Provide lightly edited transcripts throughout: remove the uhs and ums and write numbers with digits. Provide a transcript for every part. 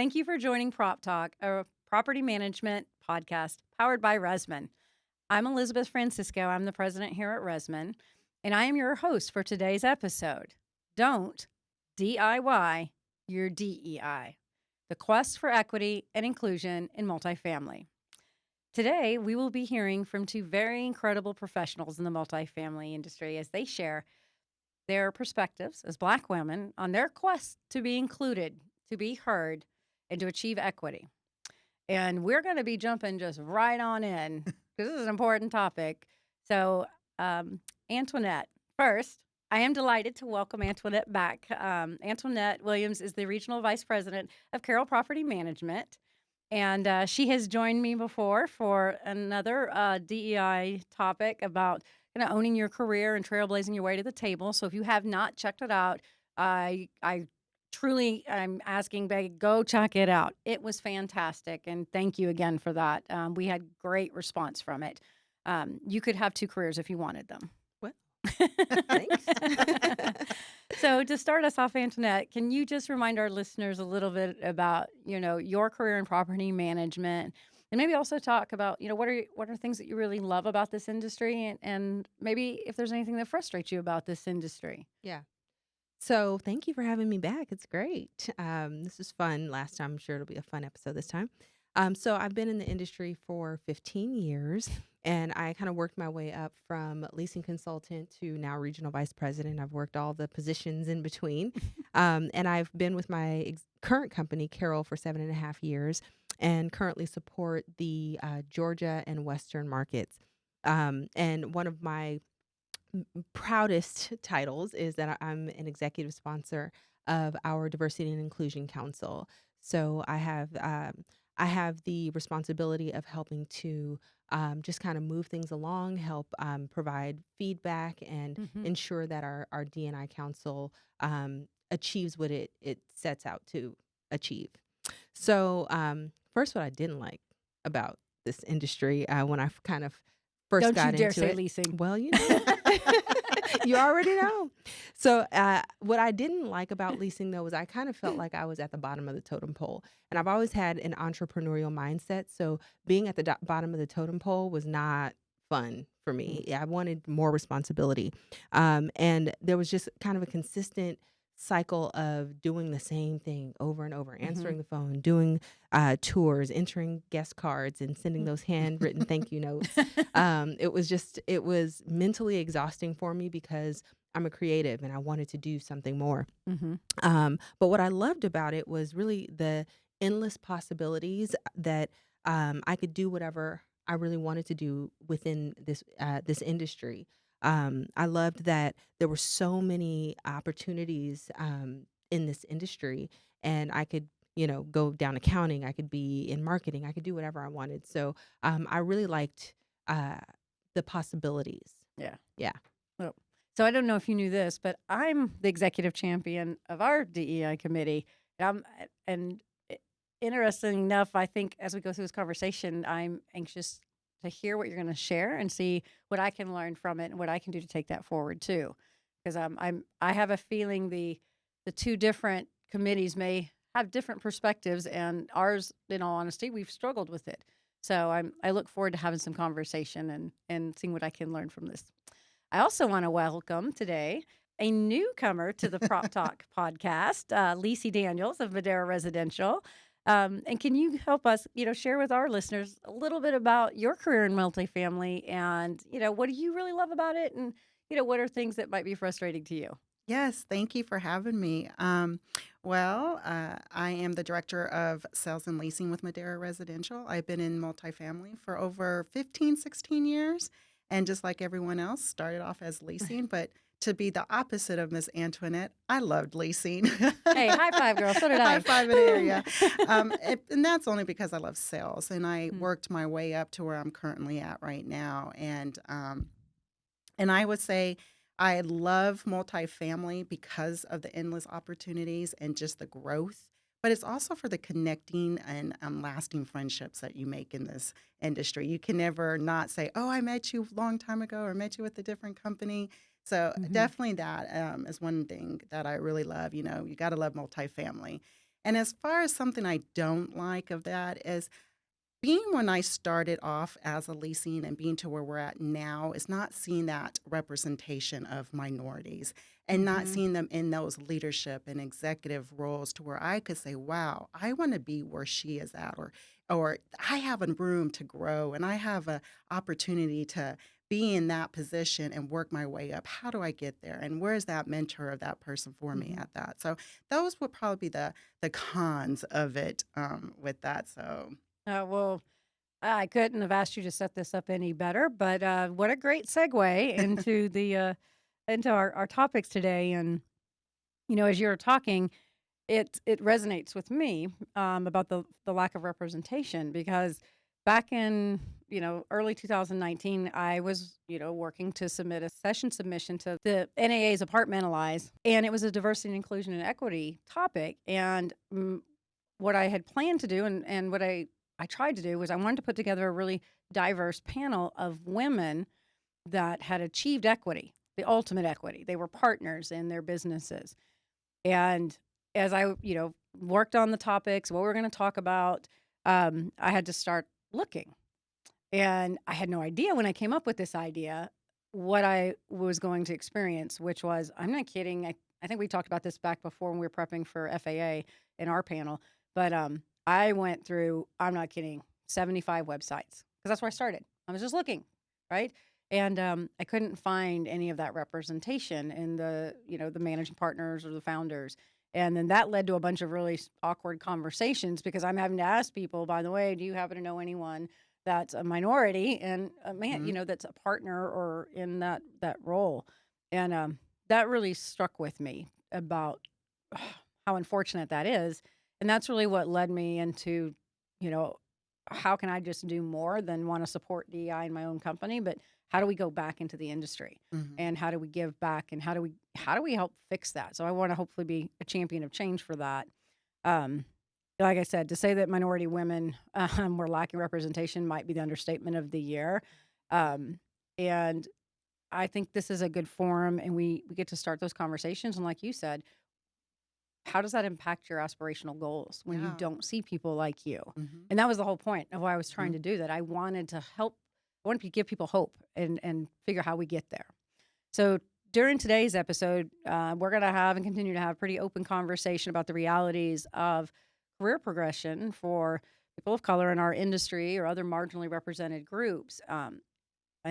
Thank you for joining PropTalk, a property management podcast powered by Resman. I'm Elizabeth Francisco. I'm the president here at Resman, and I am your host for today's episode. Don't DIY your DEI, the quest for equity and inclusion in multifamily. Today, we will be hearing from two very incredible professionals in the multifamily industry as they share their perspectives as Black women on their quest to be included, to be heard, and to achieve equity. And we're going to be jumping just right on in because this is an important topic. So, Antoinette, first, I am delighted to welcome Antoinette back. Antoinette Williams is the Regional Vice President of CARROLL Property Management. And she has joined me before for another DEI topic about owning your career and trailblazing your way to the table. So if you have not checked it out, I truly I'm asking, go check it out. It was fantastic. And thank you again for that. We had great response from it. You could have two careers if you wanted them. Well, thanks. So to start us off, Antoinette, can you just remind our listeners a little bit about, your career in property management, and maybe also talk about, what are things that you really love about this industry, and maybe if there's anything that frustrates you about this industry? Yeah. So thank you for having me back. It's great. This is fun. Last time, I'm sure it'll be a fun episode this time. So I've been in the industry for 15 years, and I kind of worked my way up from leasing consultant to now regional vice president. I've worked all the positions in between. And I've been with my current company, CARROLL, for 7.5 years, and currently support the Georgia and Western markets. And one of my proudest titles is that I'm an executive sponsor of our Diversity and Inclusion Council. So I have the responsibility of helping to just kind of move things along, help provide feedback, and ensure that our D&I council achieves what it sets out to achieve. So first, what I didn't like about this industry when I kind of first Don't got you dare into say it. leasing. Well, you already know. So what I didn't like about leasing, though, was I kind of felt like I was at the bottom of the totem pole. And I've always had an entrepreneurial mindset. So being at the bottom of the totem pole was not fun for me. I wanted more responsibility. And there was just kind of a consistent cycle of doing the same thing over and over, answering the phone, doing tours, entering guest cards, and sending those handwritten thank you notes. It was mentally exhausting for me because I'm a creative and I wanted to do something more. But what I loved about it was really the endless possibilities that I could do whatever I really wanted to do within this industry. I loved that there were so many opportunities in this industry, and I could, go down accounting. I could be in marketing. I could do whatever I wanted. So I really liked the possibilities. Yeah. Yeah. Well, so I don't know if you knew this, but I'm the executive champion of our DEI committee. And interesting enough, I think as we go through this conversation, I'm anxious to hear what you're going to share and see what I can learn from it and what I can do to take that forward too. Because I have a feeling the two different committees may have different perspectives, and ours, in all honesty, we've struggled with it. So I look forward to having some conversation and seeing what I can learn from this. I also want to welcome today a newcomer to the PropTalk podcast, Lissi Daniels of Madera Residential. And can you help us, share with our listeners a little bit about your career in multifamily and, what do you really love about it? And, what are things that might be frustrating to you? Yes, thank you for having me. I am the director of sales and leasing with Madera Residential. I've been in multifamily for over 15, 16 years. And just like everyone else, started off as leasing, but to be the opposite of Miss Antoinette, I loved leasing. Hey, high five, girl. So did I. High five in the area. And that's only because I love sales. And I worked my way up to where I'm currently at right now. And I would say I love multifamily because of the endless opportunities and just the growth. But it's also for the connecting and lasting friendships that you make in this industry. You can never not say, oh, I met you a long time ago or met you with a different company. So definitely that is one thing that I really love. You know, you got to love multifamily. And as far as something I don't like of that is being when I started off as a leasing and being to where we're at now is not seeing that representation of minorities and not Mm-hmm. seeing them in those leadership and executive roles to where I could say, wow, I want to be where she is at, or I have a room to grow and I have an opportunity to be in that position and work my way up. How do I get there? And where's that mentor of that person for me Mm-hmm. at that? So those would probably be the cons of it with that. So Well, I couldn't have asked you to set this up any better, but what a great segue into the into our topics today. And as you're talking, it resonates with me about the lack of representation because back in early 2019, I was working to submit a session submission to the NAA's Apartmentalize, and it was a diversity and inclusion and equity topic. And what I had planned to do, and what I tried to do was I wanted to put together a really diverse panel of women that had achieved equity, the ultimate equity. They were partners in their businesses. And as I, worked on the topics, what we're going to talk about, I had to start looking. And I had no idea when I came up with this idea what I was going to experience, which was, I'm not kidding. I think we talked about this back before when we were prepping for FAA in our panel. But I went through, I'm not kidding, 75 websites because that's where I started. I was just looking, right? And I couldn't find any of that representation in the managing partners or the founders. And then that led to a bunch of really awkward conversations because I'm having to ask people, by the way, do you happen to know anyone that's a minority and a man, mhm. that's a partner or in that role? And that really struck with me about how unfortunate that is. And that's really what led me into, you know, how can I just do more than want to support DEI in my own company, but how do we go back into the industry Mhm. and how do we give back and how do we help fix that? So I want to hopefully be a champion of change for that. Um, like I said, to say that minority women were lacking representation might be the understatement of the year. And I think this is a good forum, and we get to start those conversations. And like you said, how does that impact your aspirational goals when you Yeah. don't see people like you? Mhm. And that was the whole point of why I was trying Mhm. to do that. I wanted to help, I wanted to give people hope and figure how we get there. So during today's episode, we're going to have and continue to have a pretty open conversation about the realities of career progression for people of color in our industry or other marginally represented groups. And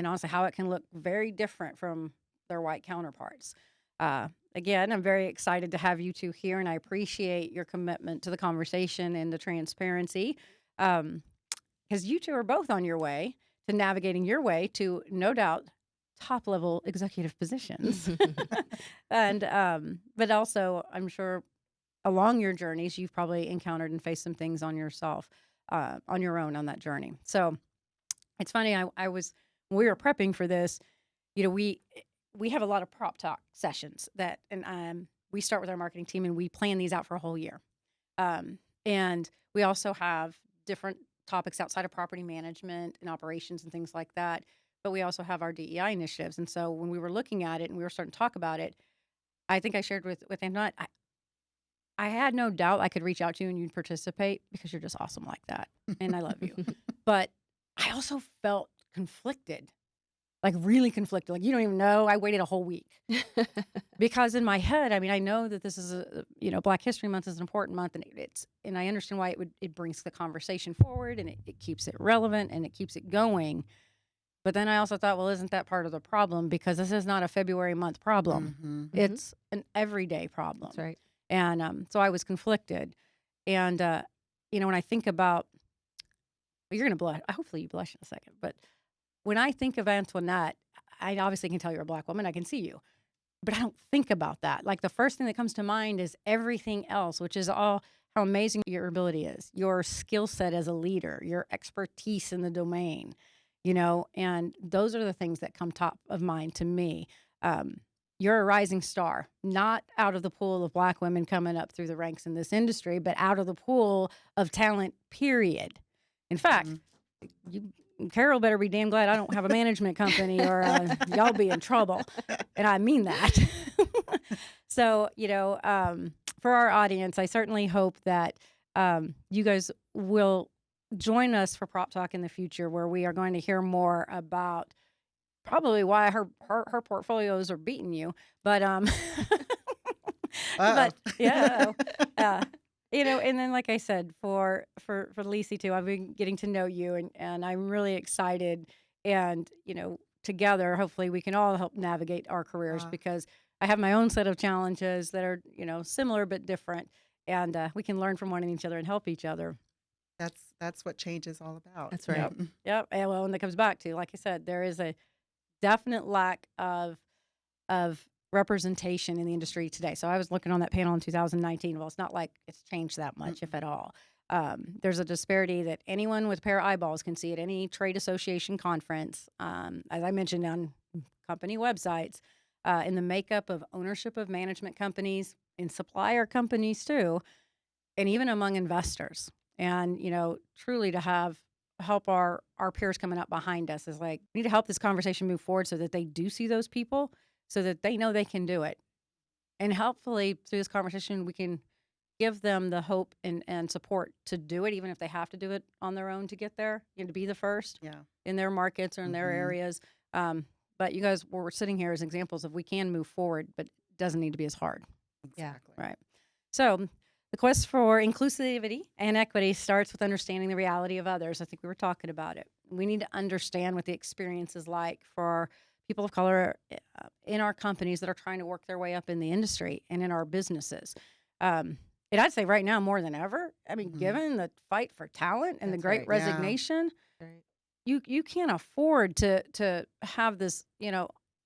honestly, how it can look very different from their white counterparts. Again, I'm very excited to have you two here, and I appreciate your commitment to the conversation and the transparency, because you two are both on your way to navigating your way to, no doubt, top level executive positions. And but also, I'm sure along your journeys, you've probably encountered and faced some things on yourself, on your own on that journey. So it's funny. I was when we were prepping for this. We have a lot of prop talk sessions and we start with our marketing team and we plan these out for a whole year. And we also have different topics outside of property management and operations and things like that. But we also have our DEI initiatives. And so when we were looking at it and we were starting to talk about it, I think I shared with Antoinette, I had no doubt I could reach out to you and you'd participate because you're just awesome like that. And I love you. But I also felt conflicted, like really conflicted. Like, you don't even know. I waited a whole week because in my head, I mean, I know that this is Black History Month is an important month, and I understand why it brings the conversation forward and it keeps it relevant and it keeps it going. But then I also thought, well, isn't that part of the problem? Because this is not a February month problem. Mhm. It's an everyday problem. That's right. And so I was conflicted. And, when I think about, well, you're going to blush. Hopefully you blush in a second. But when I think of Antoinette, I obviously can tell you're a Black woman. I can see you. But I don't think about that. Like the first thing that comes to mind is everything else, which is all how amazing your ability is, your skill set as a leader, your expertise in the domain, and those are the things that come top of mind to me. You're a rising star, not out of the pool of Black women coming up through the ranks in this industry, but out of the pool of talent, period. In fact, Carroll better be damn glad I don't have a management company or y'all be in trouble. And I mean that. So, for our audience, I certainly hope that you guys will join us for Prop Talk in the future, where we are going to hear more about probably why her portfolios are beating you. But Uh-oh. but yeah, and then like I said, for Lissi too, I've been getting to know you, and I'm really excited. And together, hopefully, we can all help navigate our careers, because I have my own set of challenges that are similar but different, and we can learn from one each other and help each other. That's what change is all about. That's right. Yep. And well, and that comes back to, like I said, there is a definite lack of representation in the industry today. So I was looking on that panel in 2019. Well, it's not like it's changed that much, if at all. There's a disparity that anyone with a pair of eyeballs can see at any trade association conference, as I mentioned, on company websites, in the makeup of ownership of management companies, in supplier companies too, and even among investors. And truly to help our peers coming up behind us is like, we need to help this conversation move forward so that they do see those people, so that they know they can do it. And hopefully through this conversation, we can give them the hope and support to do it, even if they have to do it on their own to get there, to be the first in their markets or in their areas. But you guys, we're sitting here as examples of we can move forward, but it doesn't need to be as hard. Exactly. Right. So the quest for inclusivity and equity starts with understanding the reality of others. I think we were talking about it. We need to understand what the experience is like for people of color in our companies that are trying to work their way up in the industry and in our businesses. And I'd say right now more than ever, I mean, given the fight for talent and the great resignation, you can't afford to have this,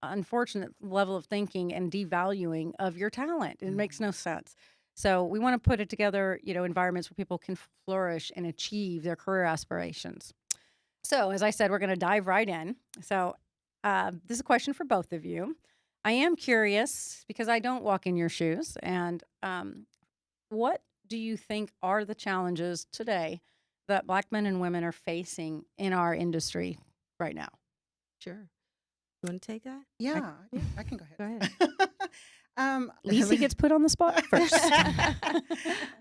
unfortunate level of thinking and devaluing of your talent. It makes no sense. So we want to put it together, environments where people can flourish and achieve their career aspirations. So as I said, we're going to dive right in. So this is a question for both of you. I am curious, because I don't walk in your shoes. And what do you think are the challenges today that Black men and women are facing in our industry right now? Sure. You want to take that? Yeah, I can go ahead. Go ahead. Lissi gets put on the spot first.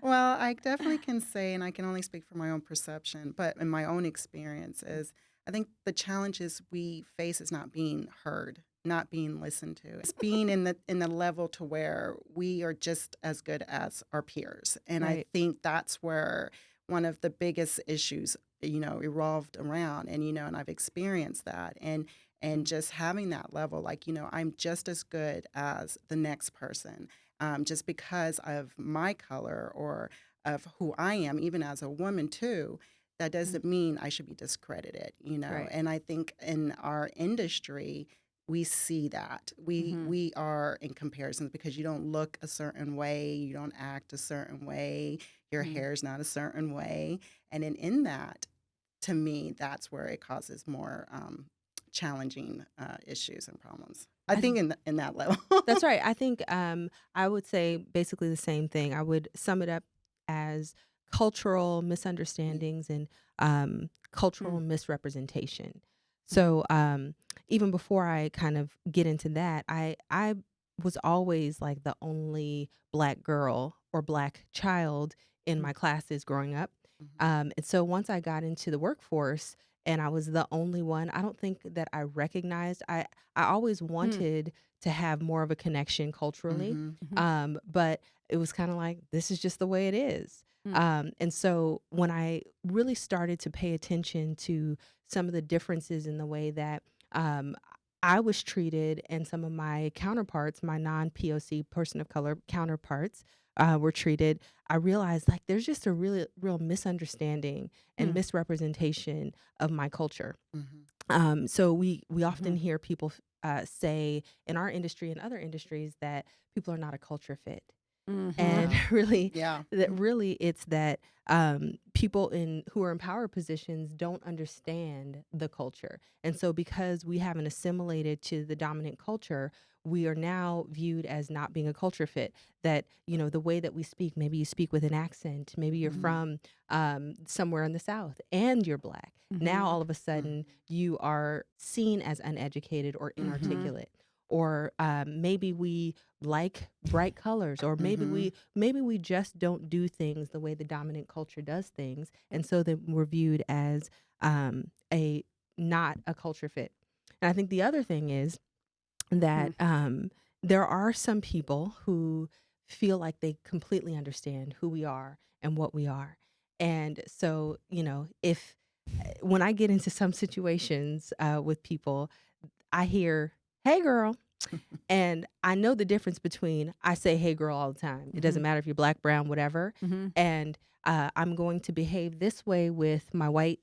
Well, I definitely can say, and I can only speak from my own perception, but in my own experience is, I think the challenges we face is not being heard, not being listened to. It's being in the level to where we are just as good as our peers. And I think that's where one of the biggest issues, evolved around. And I've experienced that. And just having that level, like, I'm just as good as the next person, just because of my color or of who I am, even as a woman too. That doesn't mean I should be discredited, Right. And I think in our industry, we see that. We are in comparisons because you don't look a certain way, you don't act a certain way, your hair's not a certain way. And in that, to me, that's where it causes more challenging issues and problems. I think in that level. That's right. I think I would say basically the same thing. I would sum it up as cultural misunderstandings and cultural misrepresentation. So even before I kind of get into that, I was always like the only Black girl or Black child in my classes growing up. And so once I got into the workforce and I was the only one, I don't think that I recognized. I always wanted to have more of a connection culturally, but it was kind of like, this is just the way it is. And so when I really started to pay attention to some of the differences in the way that I was treated and some of my counterparts, my non-POC person of color counterparts, were treated, I realized like there's just a real misunderstanding and misrepresentation of my culture. So we often hear people say in our industry and other industries that people are not a culture fit. And really, it's that people who are in power positions don't understand the culture. And so because we haven't assimilated to the dominant culture, we are now viewed as not being a culture fit. That, the way that we speak, maybe you speak with an accent, maybe you're from somewhere in the South and you're Black. Now, all of a sudden, you are seen as uneducated or inarticulate. or maybe we like bright colors, or maybe we just don't do things the way the dominant culture does things, and so then we're viewed as a not a culture fit. And I think the other thing is that there are some people who feel like they completely understand who we are and what we are. And so, if when I get into some situations with people, I hear, "Hey, girl." And I know the difference between I say, "Hey, girl," all the time. It doesn't matter if you're black, brown, whatever. And I'm going to behave this way with my white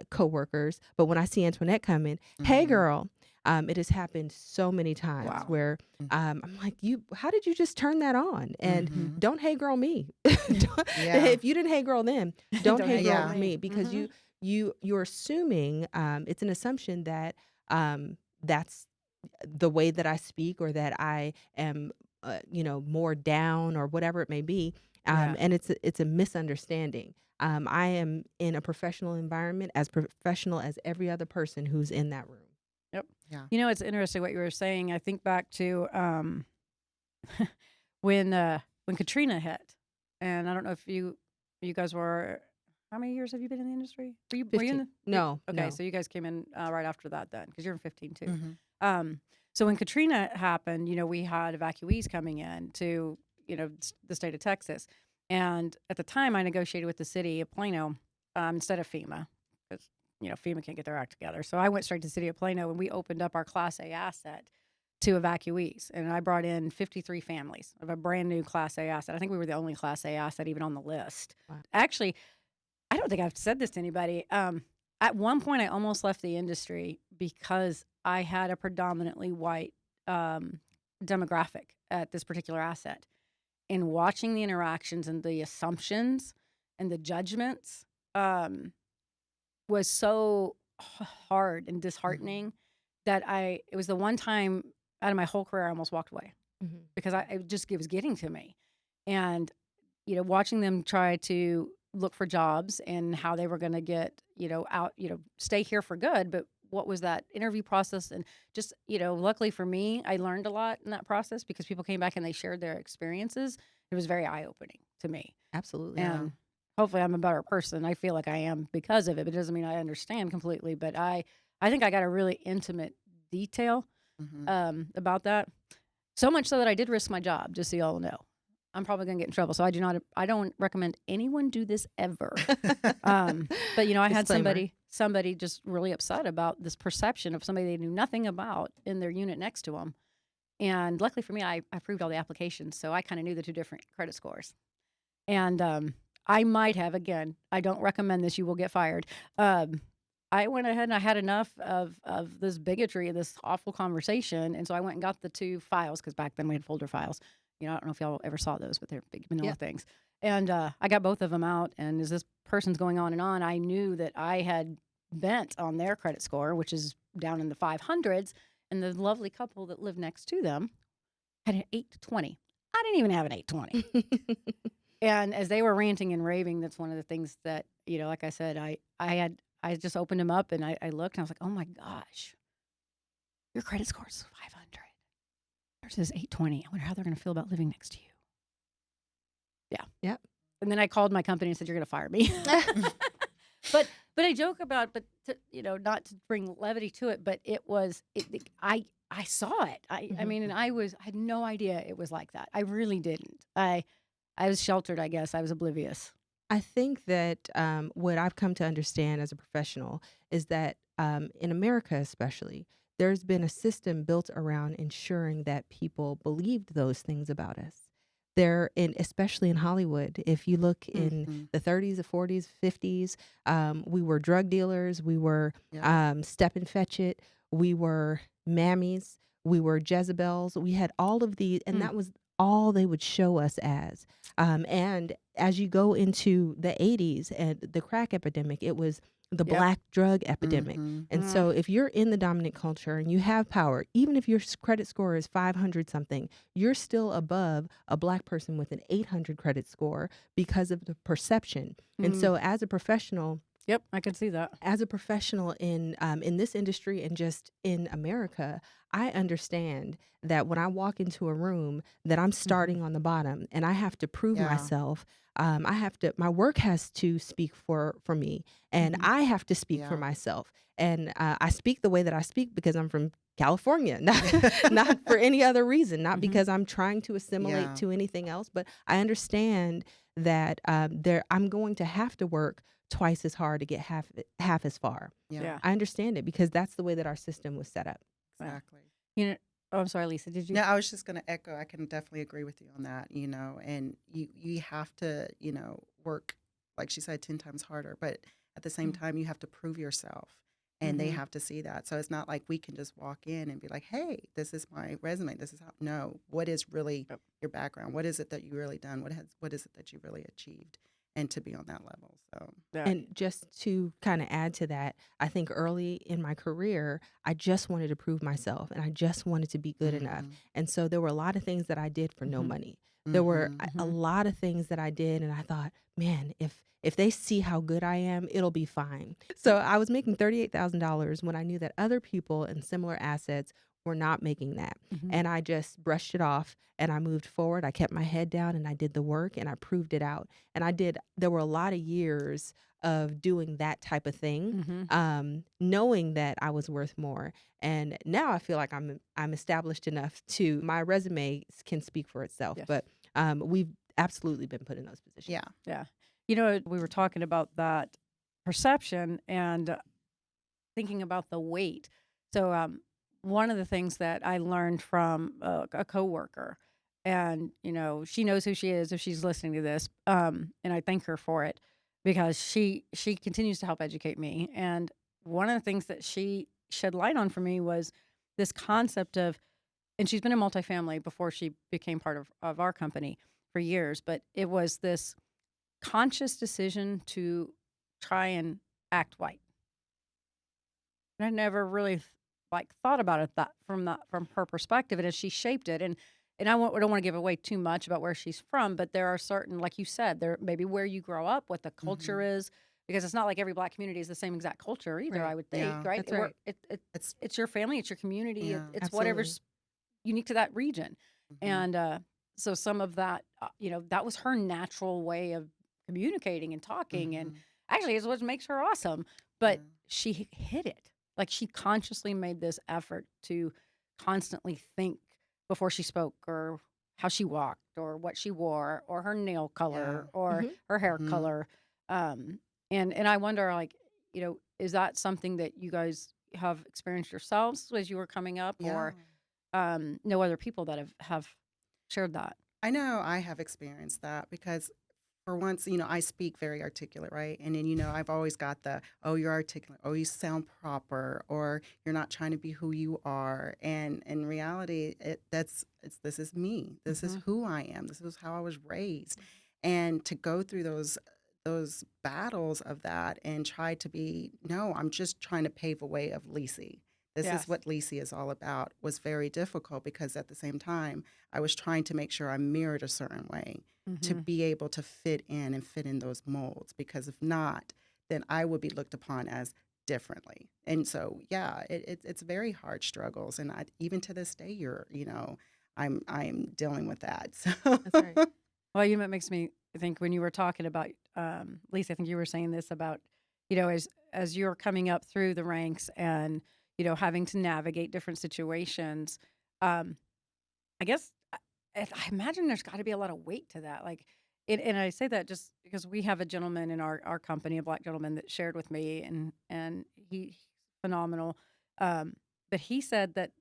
coworkers. But when I see Antoinette come in, "Hey, girl." It has happened so many times where I'm like, how did you just turn that on? And don't hey girl me. If you didn't hey girl them, don't hey girl me, because you're assuming, it's an assumption that that's the way that I speak, or that I am more down, or whatever it may be. And it's a misunderstanding. I am in a professional environment, as professional as every other person who's in that room. Yep. Yeah. It's interesting what you were saying. I think back to when Katrina hit, and I don't know if you guys were. How many years have you been in the industry? Were you in the? No. Okay, no. so you guys came in right after that then, because you're in 15 too. So when Katrina happened, we had evacuees coming in to the state of Texas, and at the time I negotiated with the city of Plano instead of FEMA, because FEMA can't get their act together. So I went straight to the city of Plano, and we opened up our Class A asset to evacuees. And I brought in 53 families of a brand new Class A asset. I think we were the only Class A asset even on the list. Wow. Actually, I don't think I've said this to anybody. At one point, I almost left the industry because I had a predominantly white demographic at this particular asset. And watching the interactions and the assumptions and the judgments was so hard and disheartening that it was the one time out of my whole career I almost walked away because it was getting to me. And, watching them try to look for jobs and how they were going to get, out, stay here for good. But what was that interview process? And just, luckily for me, I learned a lot in that process because people came back and they shared their experiences. It was very eye-opening to me. Absolutely. And hopefully I'm a better person. I feel like I am because of it, but it doesn't mean I understand completely. But I think I got a really intimate detail about that. So much so that I did risk my job, just so y'all know. I'm probably going to get in trouble. So I don't recommend anyone do this ever. But, I had somebody just really upset about this perception of somebody they knew nothing about in their unit next to them. And luckily for me, I approved all the applications. So I kind of knew the two different credit scores. And I might have, again, I don't recommend this. You will get fired. I went ahead and I had enough of this bigotry and this awful conversation. And so I went and got the two files, because back then we had folder files. I don't know if y'all ever saw those, but they're big manila things. And I got both of them out. And as this person's going on and on, I knew that I had bent on their credit score, which is down in the 500s. And the lovely couple that lived next to them had an 820. I didn't even have an 820. And as they were ranting and raving, that's one of the things that, like I said, I just opened them up and I looked and I was like, oh my gosh, your credit score is 500. Theirs is 820. I wonder how they're going to feel about living next to you. Yeah. Yep. And then I called my company and said, you're going to fire me. But I joke about, not to bring levity to it, but I saw it. I mean, and I had no idea it was like that. I really didn't. I was sheltered, I guess. I was oblivious. I think that what I've come to understand as a professional is that in America especially, there's been a system built around ensuring that people believed those things about us. Especially in Hollywood, if you look in the 30s, the 40s, 50s, we were drug dealers, we were step and fetch it, we were mammies, we were Jezebels, we had all of these, and that was all they would show us as. And as you go into the 80s and the crack epidemic, it was the black drug epidemic. And so if you're in the dominant culture and you have power, even if your credit score is 500 something, you're still above a black person with an 800 credit score because of the perception. And so as a professional, Yep, I could see that. As a professional in this industry and just in America, I understand that when I walk into a room, that I'm Mhm. starting on the bottom and I have to prove Yeah. myself. I have to. My work has to speak for me, and Mhm. I have to speak for Yeah. myself. And I speak the way that I speak because I'm from California, not for any other reason, not Mhm. because I'm trying to assimilate Yeah. to anything else, but I understand that I'm going to have to work twice as hard to get half as far. Yeah. Yeah. I understand it because that's the way that our system was set up. Yeah. Exactly. You know oh, I'm sorry, Lisa, did you No, I was just going to echo. I can definitely agree with you on that, and you have to, work, like she said, 10 times harder, but at the same Mm. time, you have to prove yourself and they Mhm. have to see that. So it's not like we can just walk in and be like, hey, this is my resume. This is how, no, what is really Yep. your background? What is it that you really done? What is it that you really achieved? And to be on that level. So, Yeah. And just to kind of add to that, I think early in my career, I just wanted to prove myself and I just wanted to be good enough. mm-hmm, And so there were a lot of things that I did for no Mhm. money. There were mm-hmm, a Mhm. lot of things that I did and I thought, man, if they see how good I am, it'll be fine. So I was making $38,000 when I knew that other people in similar assets were not making that. Mhm. And I just brushed it off and I moved forward. I kept my head down and I did the work and I proved it out. And there were a lot of years of doing that type of thing, Mhm. knowing that I was worth more. And now I feel like I'm established enough to my resume can speak for itself. Yes. But we've absolutely been put in those positions. yeah, Yeah. We were talking about that perception and thinking about the weight. So, one of the things that I learned from a coworker, and she knows who she is if she's listening to this, and I thank her for it because she continues to help educate me. And one of the things that she shed light on for me was this concept of, and she's been in multifamily before she became part of our company for years, but it was this conscious decision to try and act white. And I never really thought about it from her perspective, and as she shaped it, and I don't want to give away too much about where she's from, but there are certain, like you said, there maybe where you grow up, what the culture mm-hmm, is, because it's not like every Black community is the same exact culture either. I Right. would think, yeah, right? That's right. it's, It's your family, it's your community, yeah, it's Absolutely. whatever's unique to that region, mm-hmm, and so some of that, that was her natural way of communicating and talking, and mm-hmm, actually is what makes her awesome. yeah, But she hit it. Like she consciously made this effort to constantly think before she spoke, or how she walked, or what she wore, or her nail yeah, color, or Hmm. her hair mm-hmm. color. And I wonder, like, is that something that you guys have experienced yourselves as you were coming up, Yeah. or know other people that have shared that? I know I have experienced that because for once, I speak very articulate, right? And then, I've always got oh, you're articulate, oh, you sound proper, or you're not trying to be who you are. And in reality, this is me. This is Hmm. who I am. This is how I was raised. And to go through those battles of that and try to be, no, I'm just trying to pave a way of Lissi. This is Yes. what Lissi is all about, was very difficult because at the same time, I was trying to make sure I mirrored a certain way to Hmm. be able to fit in and fit in those molds, because if not, then I would be looked upon as differently. And so, yeah, it's very hard struggles, and even to this day, I'm dealing with that. That's right. So Well, it makes me think when you were talking about, Lisa, I think you were saying this about, as you're coming up through the ranks and, having to navigate different situations. Um, I guess I imagine there's got to be a lot of weight to that. Like, and I say that just because we have a gentleman in our company, a Black gentleman that shared with me, and he's phenomenal. But he said that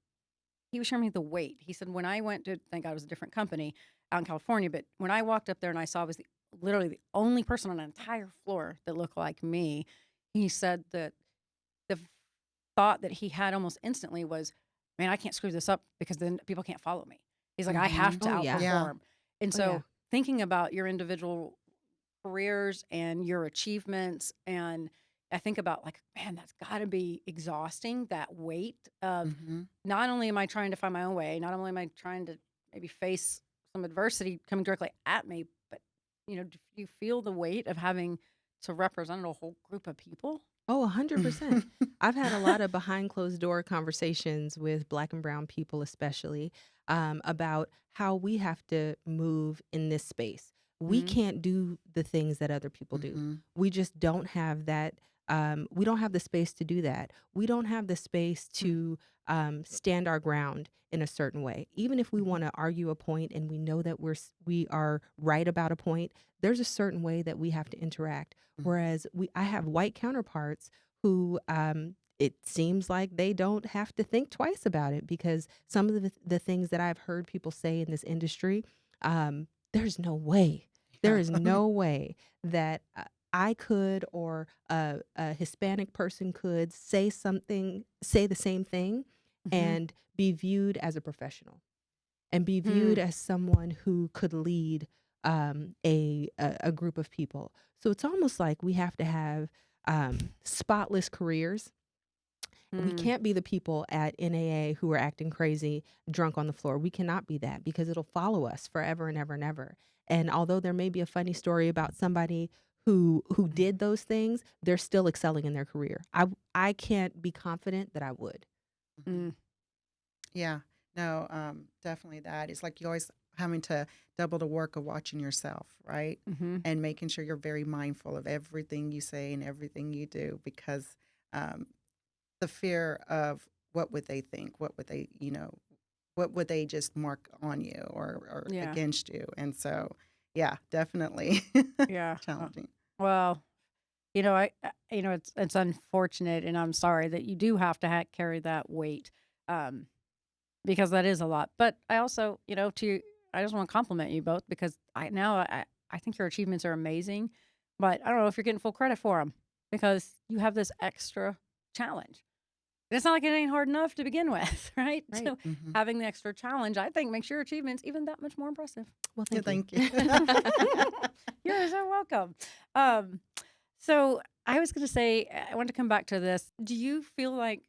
he was showing me the weight. He said when I went to, thank God it was a different company out in California, but when I walked up there and I saw I was literally the only person on an entire floor that looked like me, he said that the thought that he had almost instantly was, man, I can't screw this up because then people can't follow me. He's like, I have hmm, to Oh yeah. yeah, outperform. And Oh yeah. so thinking about your individual careers and your achievements, and I think about, like, man, that's got to be exhausting, that weight of hmm, not only am I trying to find my own way, not only am I trying to maybe face some adversity coming directly at me, but do you feel the weight of having to represent a whole group of people. Oh, 100%. I've had a lot of behind closed door conversations with Black and brown people, especially about how we have to move in this space. We Mhm. can't do the things that other people do. Mhm. We just don't have that. We don't have the space to do that. We don't have the space to stand our ground in a certain way. Even if we want to argue a point and we know that we are right about a point, there's a certain way that we have to interact. Whereas I have white counterparts who it seems like they don't have to think twice about it, because some of the things that I've heard people say in this industry, there's no way, there Yeah. is no way that I could, or a Hispanic person could say the same thing Mhm. and be viewed as a professional and be viewed as someone who could lead a group of people. So it's almost like we have to have spotless careers. We Mm. can't be the people at NAA who are acting crazy, drunk on the floor. We cannot be that, because it'll follow us forever and ever and ever. And although there may be a funny story about somebody who did those things, they're still excelling in their career. I can't be confident that I would. Mhm. Mm. Yeah. No, definitely that. It's like you always having to double the work of watching yourself, right? Mhm. And making sure you're very mindful of everything you say and everything you do, because um, the fear of what would they think, what would they, what would they just mark on you or Yeah. against you? And so, yeah, definitely Yeah. challenging. Well, it's unfortunate, and I'm sorry that you do have to carry that weight, um, because that is a lot. But I also, I just want to compliment you both, because I think your achievements are amazing, but I don't know if you're getting full credit for them, because you have this extra challenge. And it's not like it ain't hard enough to begin with, right? Right. So Hmm. having the extra challenge, I think, makes your achievements even that much more impressive. Well, Yeah, thank thank you. you. You're so welcome. Um, so I was going to say, I want to come back to this. Do you feel like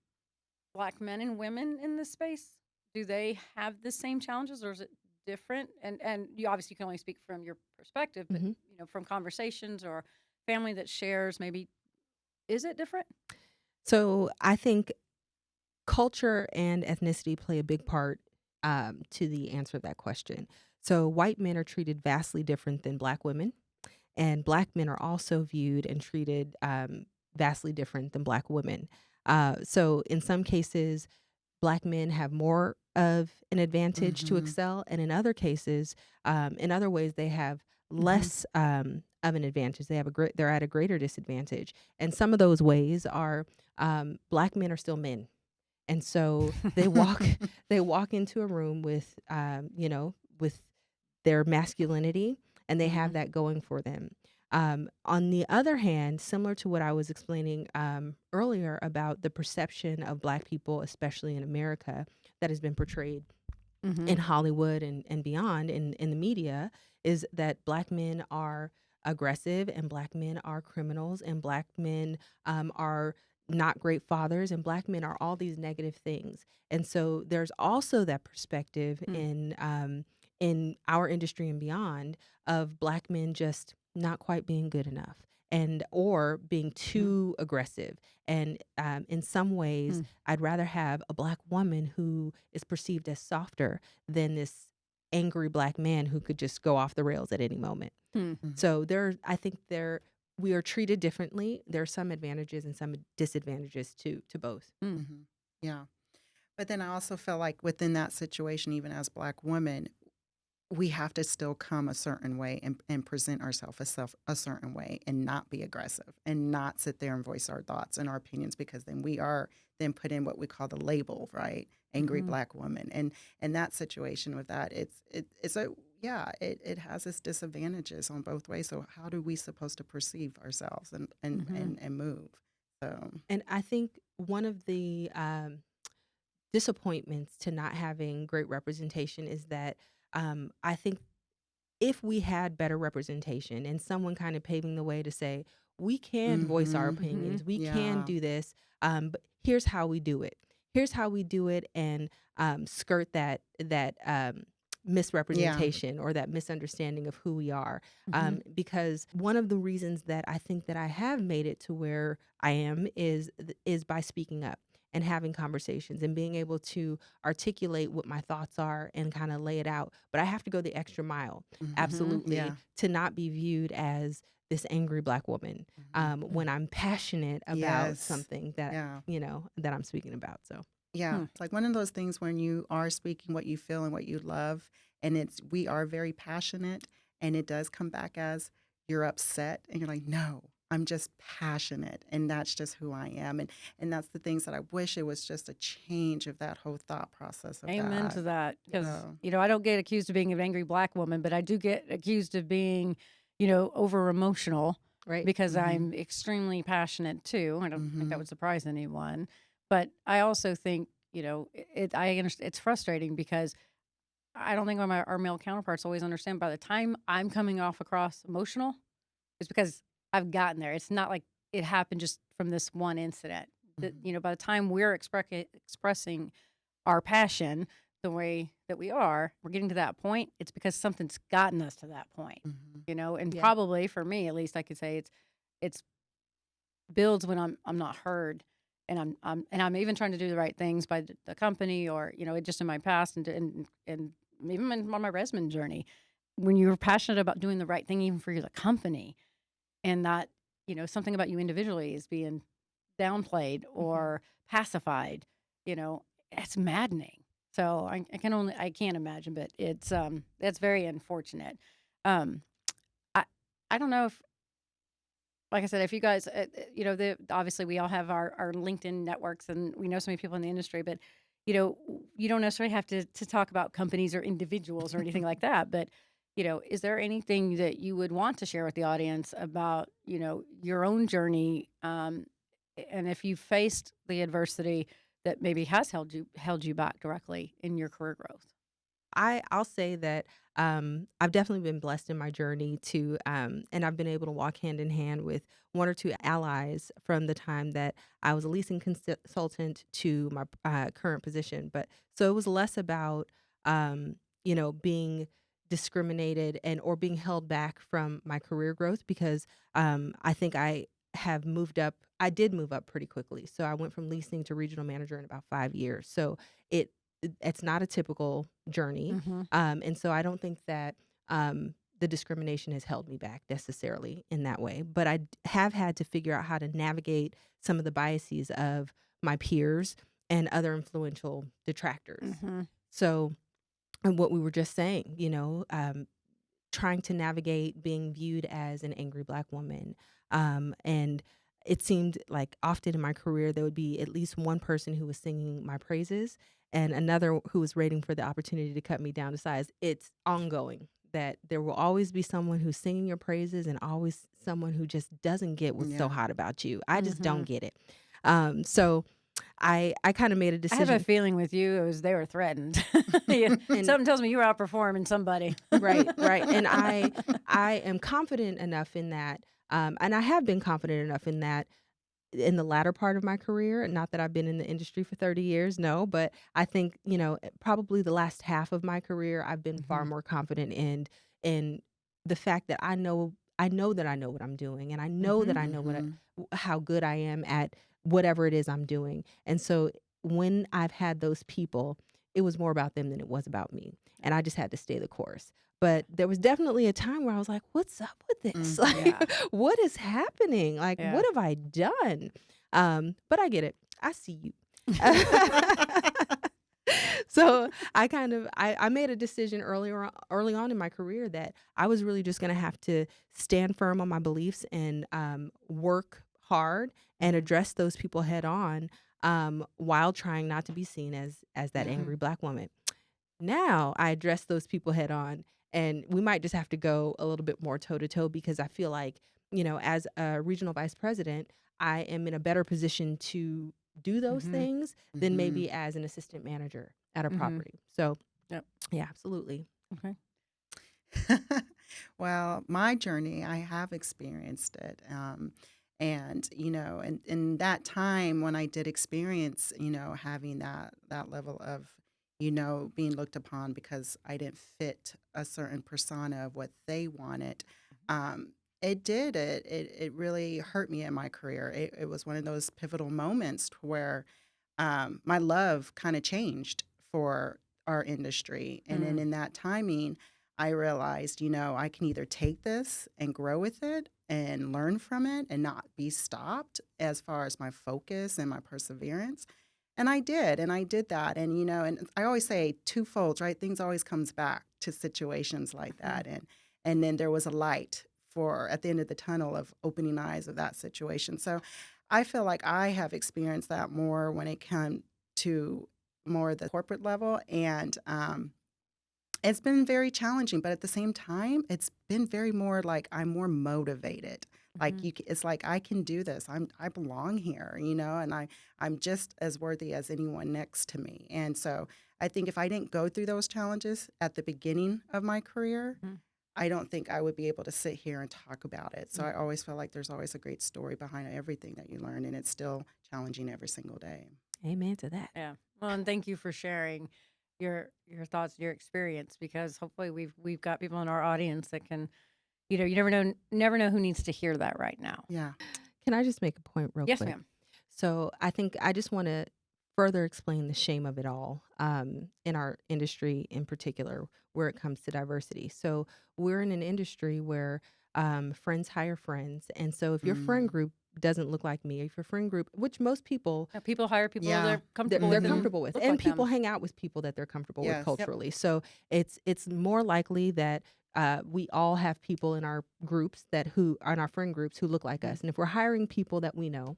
Black men and women in this space, do they have the same challenges, or is it different? And you obviously can only speak from your perspective, but hmm from conversations or family that shares, maybe, is it different? So I think culture and ethnicity play a big part to the answer to that question. So white men are treated vastly different than Black women, and Black men are also viewed and treated vastly different than Black women. So in some cases, Black men have more of an advantage to Hmm. excel, and in other cases, in other ways, they have Mm-hmm. less of an advantage. They're at a greater disadvantage, and some of those ways are Black men are still men, and so they walk they walk into a room with with their masculinity, and they Mm-hmm. have that going for them. On the other hand, similar to what I was explaining earlier about the perception of Black people, especially in America, that has been portrayed Mm-hmm. in Hollywood and beyond in the media, is that Black men are aggressive, and Black men are criminals, and Black men are not great fathers, and Black men are all these negative things. And so there's also that perspective in our industry and beyond, of Black men just not quite being good enough, and or being too aggressive. And in some ways, I'd rather have a Black woman who is perceived as softer than this angry Black man who could just go off the rails at any moment. Mm-hmm. So I think we are treated differently. There are some advantages and some disadvantages to both. Mm-hmm. Hmm. Yeah. But then I also feel like within that situation, even as Black women, we have to still come a certain way and present ourselves a certain way, and not be aggressive and not sit there and voice our thoughts and our opinions, because then we are then put in what we call the label, right? Angry Mm-hmm. Black woman. And in that situation with that, it's a, yeah, it has its disadvantages on both ways. So how do we supposed to perceive ourselves Mm-hmm. and move? So And I think one of the disappointments to not having great representation is that I think if we had better representation and someone kind of paving the way to say, we can voice our mhm, Mm-hmm. opinions, we can yeah. do this, but here's how we do it. Here's how we do it, and skirt misrepresentation or that misunderstanding of who we are. Because one of the reasons that I think that I have made it to where I am is by speaking up and having conversations and being able to articulate what my thoughts are and kind of lay it out. But I have to go the extra mile, absolutely, Yeah. to not be viewed as this angry Black woman when I'm passionate about Yes. something that, Yeah. that I'm speaking about. So. Yeah. It's like one of those things when you are speaking what you feel and what you love, and we are very passionate, and it does come back as you're upset, and you're like, no, I'm just passionate, and that's just who I am. And that's the things that I wish it was just a change of that whole thought process of Amen to that. Because, So, I don't get accused of being an angry Black woman, but I do get accused of being, over emotional Right. because I'm extremely passionate too. I don't think that would surprise anyone. But I also think, I understand it's frustrating because I don't think our male counterparts always understand by the time I'm coming off across emotional, it's because I've gotten there. It's not like it happened just from this one incident. By the time we're expressing our passion the way that we're getting to that point, it's because something's gotten us to that point, and Yeah. probably for me, at least I could say it's builds when I'm not heard, and I'm even trying to do the right things by the company or just in my past and even on my resume journey. When you're passionate about doing the right thing, even for the company, and that something about you individually is being downplayed or pacified, it's maddening. So I can't imagine, but that's very unfortunate. Um, I don't know if, like I said, if you guys, obviously we all have our LinkedIn networks and we know so many people in the industry, but, you don't necessarily have to talk about companies or individuals or anything like that. But, is there anything that you would want to share with the audience about, your own journey? And if you faced the adversity that maybe has held you back directly in your career growth? I'll say that I've definitely been blessed in my journey and I've been able to walk hand in hand with one or two allies from the time that I was a leasing consultant to my current position. But so it was less about, being discriminated or being held back from my career growth because I think I have moved up. I did move up pretty quickly. So I went from leasing to regional manager in about 5 years. So it's not a typical journey. And so I don't think that the discrimination has held me back necessarily in that way. But have had to figure out how to navigate some of the biases of my peers and other influential detractors. So, and what we were just saying, trying to navigate being viewed as an angry Black woman. And it seemed like often in my career, there would be at least one person who was singing my praises and another who was waiting for the opportunity to cut me down to size. It's ongoing that there will always be someone who's singing your praises and always someone who just doesn't get what's so hot about you. I just don't get it. So I kind of made a I decision. have a feeling with you, it was they were threatened. Something tells me you were outperforming somebody. Right. And I am confident enough in that. And I have been confident enough in that in the latter part of my career. Not that I've been in the industry for 30 years, no, but I think, probably the last half of my career, I've been far more confident in the fact that I know that I know what I'm doing, and I know that I know how good I am at whatever it is I'm doing. And so when I've had those people, it was more about them than it was about me. And I just had to stay the course. But there was definitely a time where I was like, what's up with this? What is happening? Like, what have I done? But I get it. I see you. So I made a decision early on in my career that I was really just going to have to stand firm on my beliefs and work hard and address those people head on while trying not to be seen as that angry Black woman. Now I address those people head on, and we might just have to go a little bit more toe to toe because I feel like, as a regional vice president, I am in a better position to do those things than maybe as an assistant manager at a property. So, yeah, absolutely. Okay. Well, my journey, I have experienced it. And, in that time when I did experience, having that level of, being looked upon because I didn't fit a certain persona of what they wanted. It did. It really hurt me in my career. It was one of those pivotal moments where my love kind of changed for our industry. And then Mm. in that timing, I realized, I can either take this and grow with it and learn from it and not be stopped as far as my focus and my perseverance. And I did, and I did that. And, and I always say twofold, right? Things always comes back to situations like that. And then there was a light for at the end of the tunnel of opening eyes of that situation. So I feel like I have experienced that more when it comes to more the corporate level. And it's been very challenging, but at the same time, it's been very more like I'm more motivated. Like Mhm. it's like I can do this. I belong here, and I'm just as worthy as anyone next to me. And so I think if I didn't go through those challenges at the beginning of my career, Mhm. I don't think I would be able to sit here and talk about it. So Mm. I always feel like there's always a great story behind everything that you learn, and it's still challenging every single day. Amen to that. Yeah. Well, and thank you for sharing your thoughts, your experience, because hopefully we've got people in our audience that can, you never know who needs to hear that right now. Yeah. Can I just make a point real Yes, quick? ma'am. So I think I just want to further explain the shame of it all in our industry in particular where it comes to diversity. So we're in an industry where friends hire friends. And so if your friend Mm. group doesn't look like me, if your friend group, which most people Yeah, people hire people Yeah. they're they're, comfortable they're with and comfortable with, look and like people them. hang out with people that they're comfortable with Yes. Yep. culturally. So it's more likely that we all have people in our groups in our friend groups who look like Mhm. us. And if we're hiring people that we know,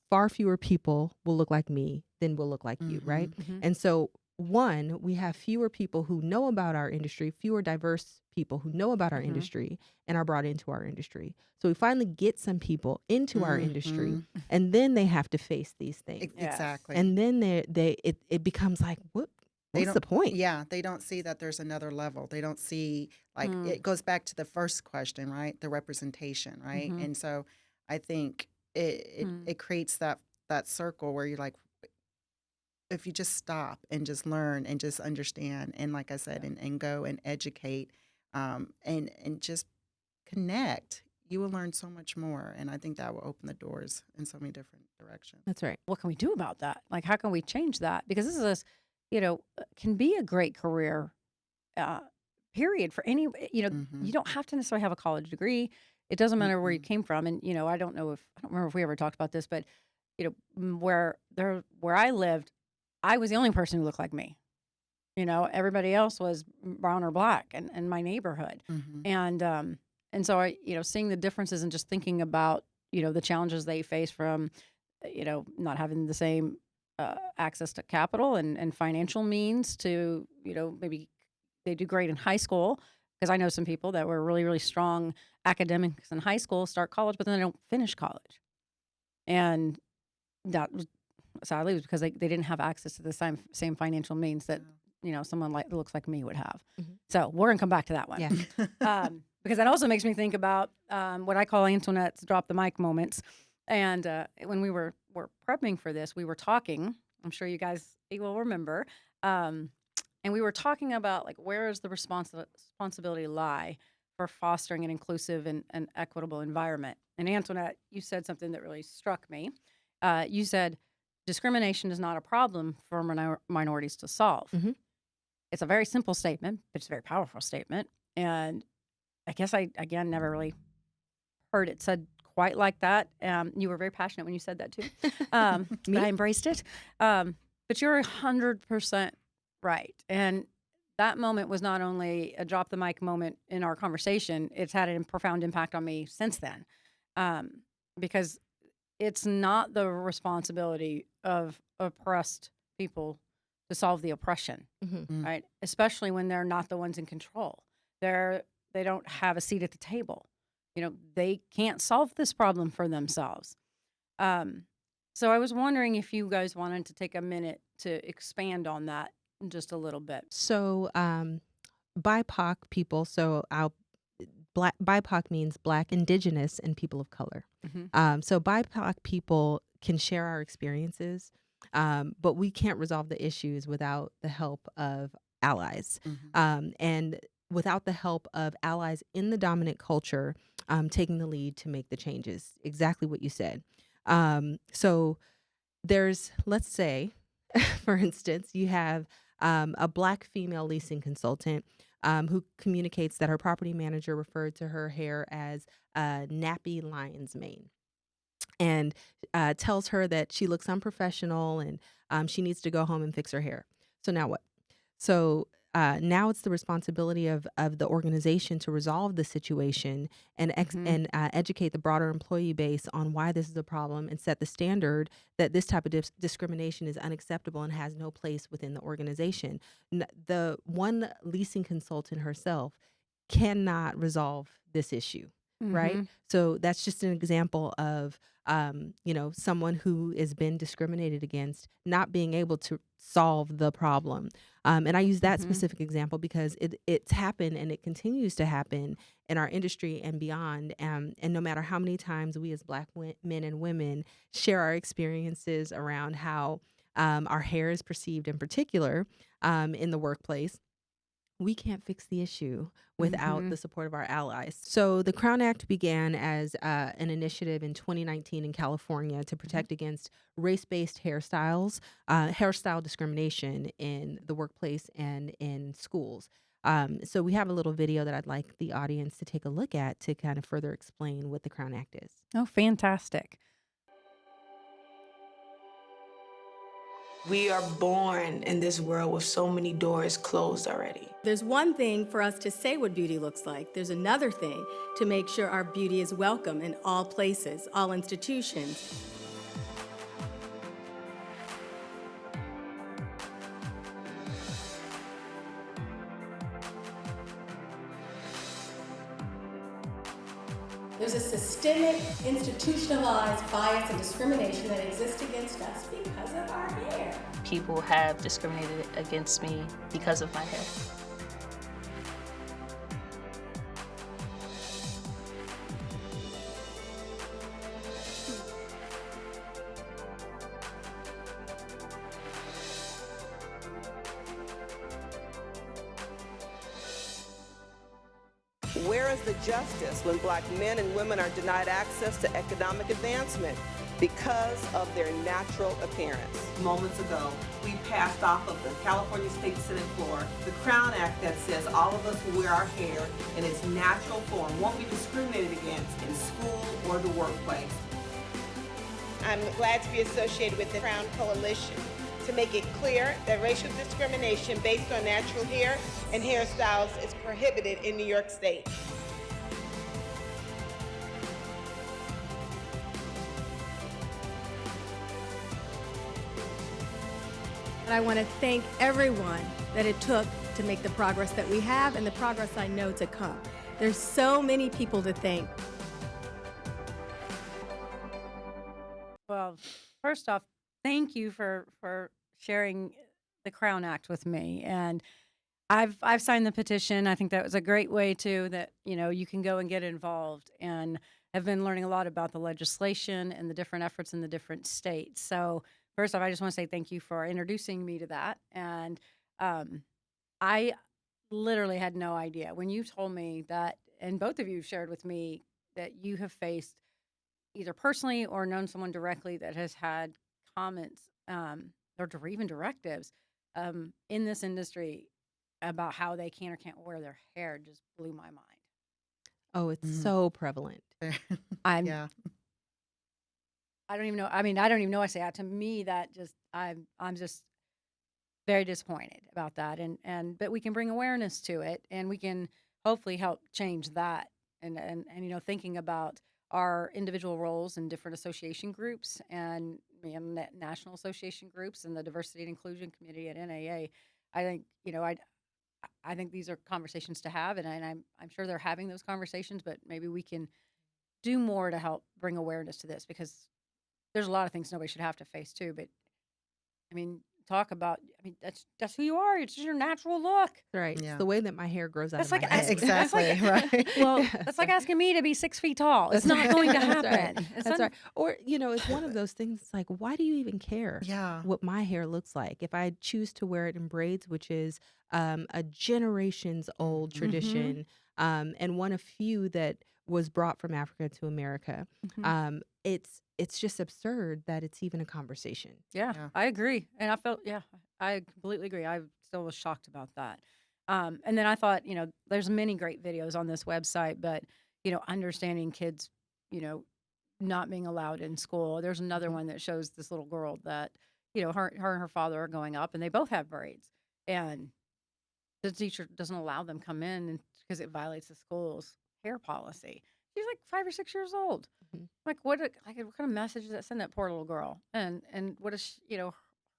far fewer people will look like me than will look like you, right? Mhm. Mhm. And so, one, we have fewer people who know about our industry, fewer diverse people who know about our Mhm. industry and are brought into our industry. So we finally get some people into our industry, Mhm. and then they have to face these things, Yes. Exactly. and then it becomes like, They what's the don't, point? yeah, they don't see that there's another level. They don't see, like, Mm. it goes back to the first question, right? The representation, right? Mhm. And so I think it Mm. it creates that circle where you're like, if you just stop and just learn and just understand, and like I said, and go and educate, and just connect, you will learn so much more. And I think that will open the doors in so many different directions. That's right. What can we do about that? Like, how can we change that? Because this is, can be a great career, uh, period for any, Mm-hmm. you don't have to necessarily have a college degree. It doesn't matter where you Mm-mm. came from. And, I don't remember if we ever talked about this, but, where I lived, I was the only person who looked like me. Everybody else was brown or black in my neighborhood. Mm-hmm. And so I, seeing the differences and just thinking about, the challenges they face from, not having the same access to capital and financial means to, maybe they do great in high school. Because I know some people that were really, really strong academics in high school, start college, but then they don't finish college. And that was sadly was because they didn't have access to the same financial means that, someone that looks like me would have. Mhm. So we're gonna come back to that one. Yeah. Because that also makes me think about what I call Antoinette's drop the mic moments. And when we were prepping for this, we were talking. I'm sure you guys will remember. And we were talking about like where does the responsibility lie for fostering an inclusive and equitable environment. And Antoinette, you said something that really struck me. You said discrimination is not a problem for minorities to solve. Mhm. It's a very simple statement, but it's a very powerful statement. And I guess I, again, never really heard it said quite like that. You were very passionate when you said that too. But Me? I embraced it. But you're 100% right. And that moment was not only a drop the mic moment in our conversation, it's had a profound impact on me since then. Because it's not the responsibility of oppressed people to solve the oppression, Mhm. right? Especially when they're not the ones in control. They don't have a seat at the table. They can't solve this problem for themselves. So I was wondering if you guys wanted to take a minute to expand on that just a little bit. So, BIPOC people. So, Black BIPOC means Black, Indigenous, and people of color. Mhm. So BIPOC people can share our experiences But we can't resolve the issues without the help of allies. Mhm. And without the help of allies in the dominant culture taking the lead to make the changes. Exactly what you said. So there's, let's say, for instance, you have a Black female leasing consultant who communicates that her property manager referred to her hair as a nappy lion's mane, and tells her that she looks unprofessional and she needs to go home and fix her hair. So now what? So now it's the responsibility of the organization to resolve the situation and Mhm. educate the broader employee base on why this is a problem and set the standard that this type of discrimination is unacceptable and has no place within the organization. The one leasing consultant herself cannot resolve this issue, right? Mhm. So that's just an example of someone who has been discriminated against not being able to solve the problem. And I use that Mhm. specific example because it's happened and it continues to happen in our industry and beyond. And no matter how many times we as Black men and women share our experiences around how our hair is perceived in particular in the workplace, we can't fix the issue without Mhm. the support of our allies. So the Crown Act began as an initiative in 2019 in California to protect against race-based hairstyle discrimination in the workplace and in schools. So we have a little video that I'd like the audience to take a look at to kind of further explain what the Crown Act is. Oh, fantastic. We are born in this world with so many doors closed already. There's one thing for us to say what beauty looks like. There's another thing to make sure our beauty is welcome in all places, all institutions. There's a systemic, institutionalized bias and discrimination that exists against us because of our hair. People have discriminated against me because of my hair. Where is the justice when Black men and women are denied access to economic advancement because of their natural appearance? Moments ago, we passed off of the California State Senate floor the Crown Act that says all of us who wear our hair in its natural form won't be discriminated against in school or the workplace. I'm glad to be associated with the Crown Coalition to make it clear that racial discrimination based on natural hair and hairstyles is prohibited in New York State. And I want to thank everyone that it took to make the progress that we have and the progress I know to come. There's so many people to thank. Well, first off, thank you for sharing the Crown Act with me. And I've signed the petition. I think that was a great way too that, you can go and get involved, and have been learning a lot about the legislation and the different efforts in the different states. So first off, I just want to say thank you for introducing me to that. And I literally had no idea when you told me that, and both of you shared with me that you have faced either personally or known someone directly that has had comments or even directives in this industry about how they can or can't wear their hair just blew my mind. Oh, it's Mhm. so prevalent. I'm Yeah. I don't even know. I mean, I don't even know what I say. To me, that just I'm just very disappointed about that. But we can bring awareness to it, and we can hopefully help change that. And thinking about our individual roles in different association groups and national association groups and the Diversity and Inclusion Committee at NAA, I think I think these are conversations to have, and I'm sure they're having those conversations. But maybe we can do more to help bring awareness to this, because there's a lot of things nobody should have to face too. But I mean, talk about. I mean, that's who you are. It's just your natural look. Right. It's Yeah. the way that my hair grows out That's of like my head. Exactly, right. Well, Yes. that's like asking me to be 6 feet tall. It's That's not right. going to That's right. happen. That's right. Or, it's one of those things. It's like, why do you even care Yeah. what my hair looks like? If I choose to wear it in braids, which is a generations old tradition, and one of few that was brought from Africa to America, it's just absurd that it's even a conversation. Yeah, Yeah. I agree. And I completely agree. I still was shocked about that. And then I thought, there's many great videos on this website, but, understanding kids, not being allowed in school. There's another one that shows this little girl that, her and her father are going up and they both have braids. And the teacher doesn't allow them come in because it violates the school's hair policy. She's like 5 or 6 years old. Like what kind of message does that send that poor little girl? And what is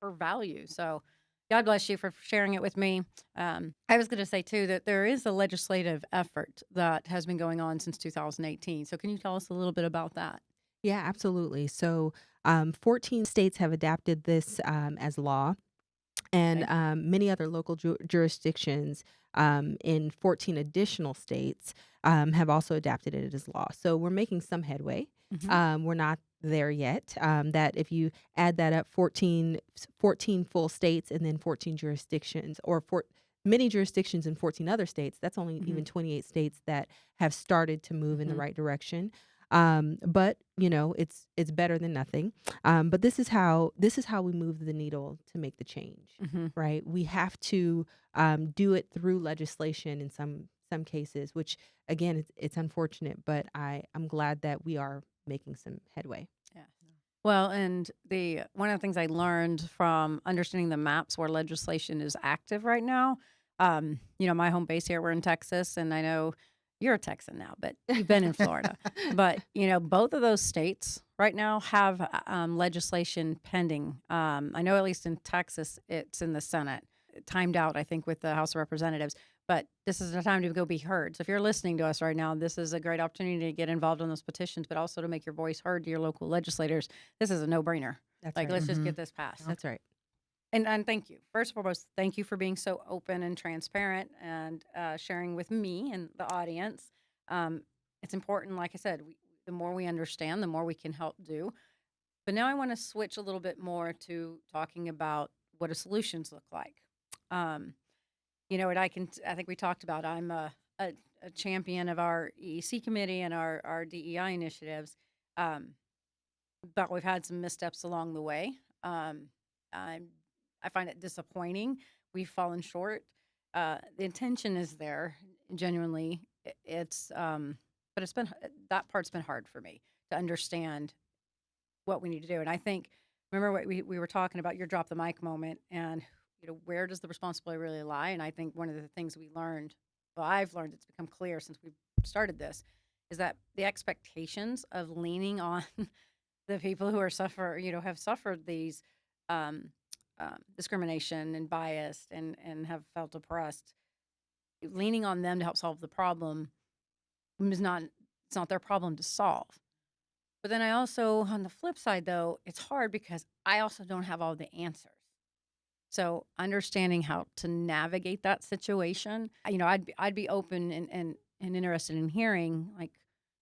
her value? So God bless you for sharing it with me. I was going to say too that there is a legislative effort that has been going on since 2018. So can you tell us a little bit about that? Yeah, absolutely. So 14 states have adapted this as law, and many other local jurisdictions in 14 additional states have also adapted it as law. So we're making some headway. We're not there yet. That if you add that up, 14 full states and then 14 jurisdictions, or many jurisdictions in 14 other states, that's only even 28 states that have started to move in the right direction. But it's better than nothing. But this is how we move the needle to make the change, right? We have to do it through legislation in some cases, which again, it's unfortunate, but I'm glad that we are making some headway. Yeah. Well, and one of the things I learned from understanding the maps where legislation is active right now, my home base here, we're in Texas, and I know you're a Texan now, but you've been in Florida. But, both of those states right now have legislation pending. I know at least in Texas, it's in the Senate, timed out, I think, with the House of Representatives. But this is the time to go be heard. So if you're listening to us right now, this is a great opportunity to get involved in those petitions, but also to make your voice heard to your local legislators. This is a no-brainer. That's like, right. let's just get this passed. That's right. And thank you. First and foremost, thank you for being so open and transparent and sharing with me and the audience. It's important, like I said, the more we understand, the more we can help do. But now I want to switch a little bit more to talking about what do solutions look like. And I think we talked about, I'm a champion of our EEC committee and our DEI initiatives. But we've had some missteps along the way. I find it disappointing. We've fallen short. The intention is there, genuinely. But that part's been hard for me to understand what we need to do. And I think, remember what we were talking about, your drop the mic moment, and where does the responsibility really lie? And I think one of the things I've learned, it's become clear since we've started this, is that the expectations of leaning on the people who have suffered these discrimination and bias and have felt oppressed, leaning on them to help solve the problem it's not their problem to solve. But then I also, on the flip side though, it's hard because I also don't have all the answers. So understanding how to navigate that situation, I'd be open and interested in hearing, like,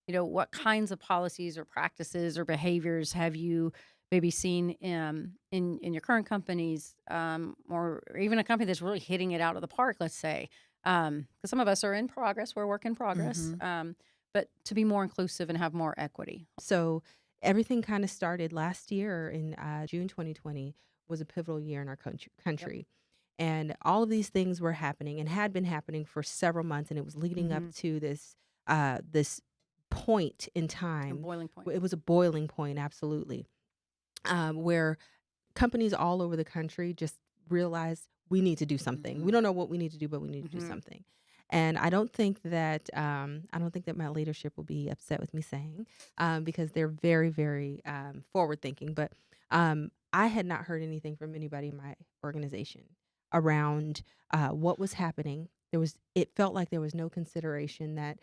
what kinds of policies or practices or behaviors have you maybe seen in your current companies, or even a company that's really hitting it out of the park, let's say, because some of us are in progress, we're work in progress, but to be more inclusive and have more equity. So everything kind of started last year in June 2020 was a pivotal year in our country. Yep. And all of these things were happening and had been happening for several months, and it was leading up to this point in time. A boiling point. It was a boiling point, absolutely, where companies all over the country just realized we need to do something. We don't know what we need to do, but we need to do something. And I don't think that my leadership will be upset with me saying, because they're very, very forward thinking. But I had not heard anything from anybody in my organization around what was happening. It felt like there was no consideration that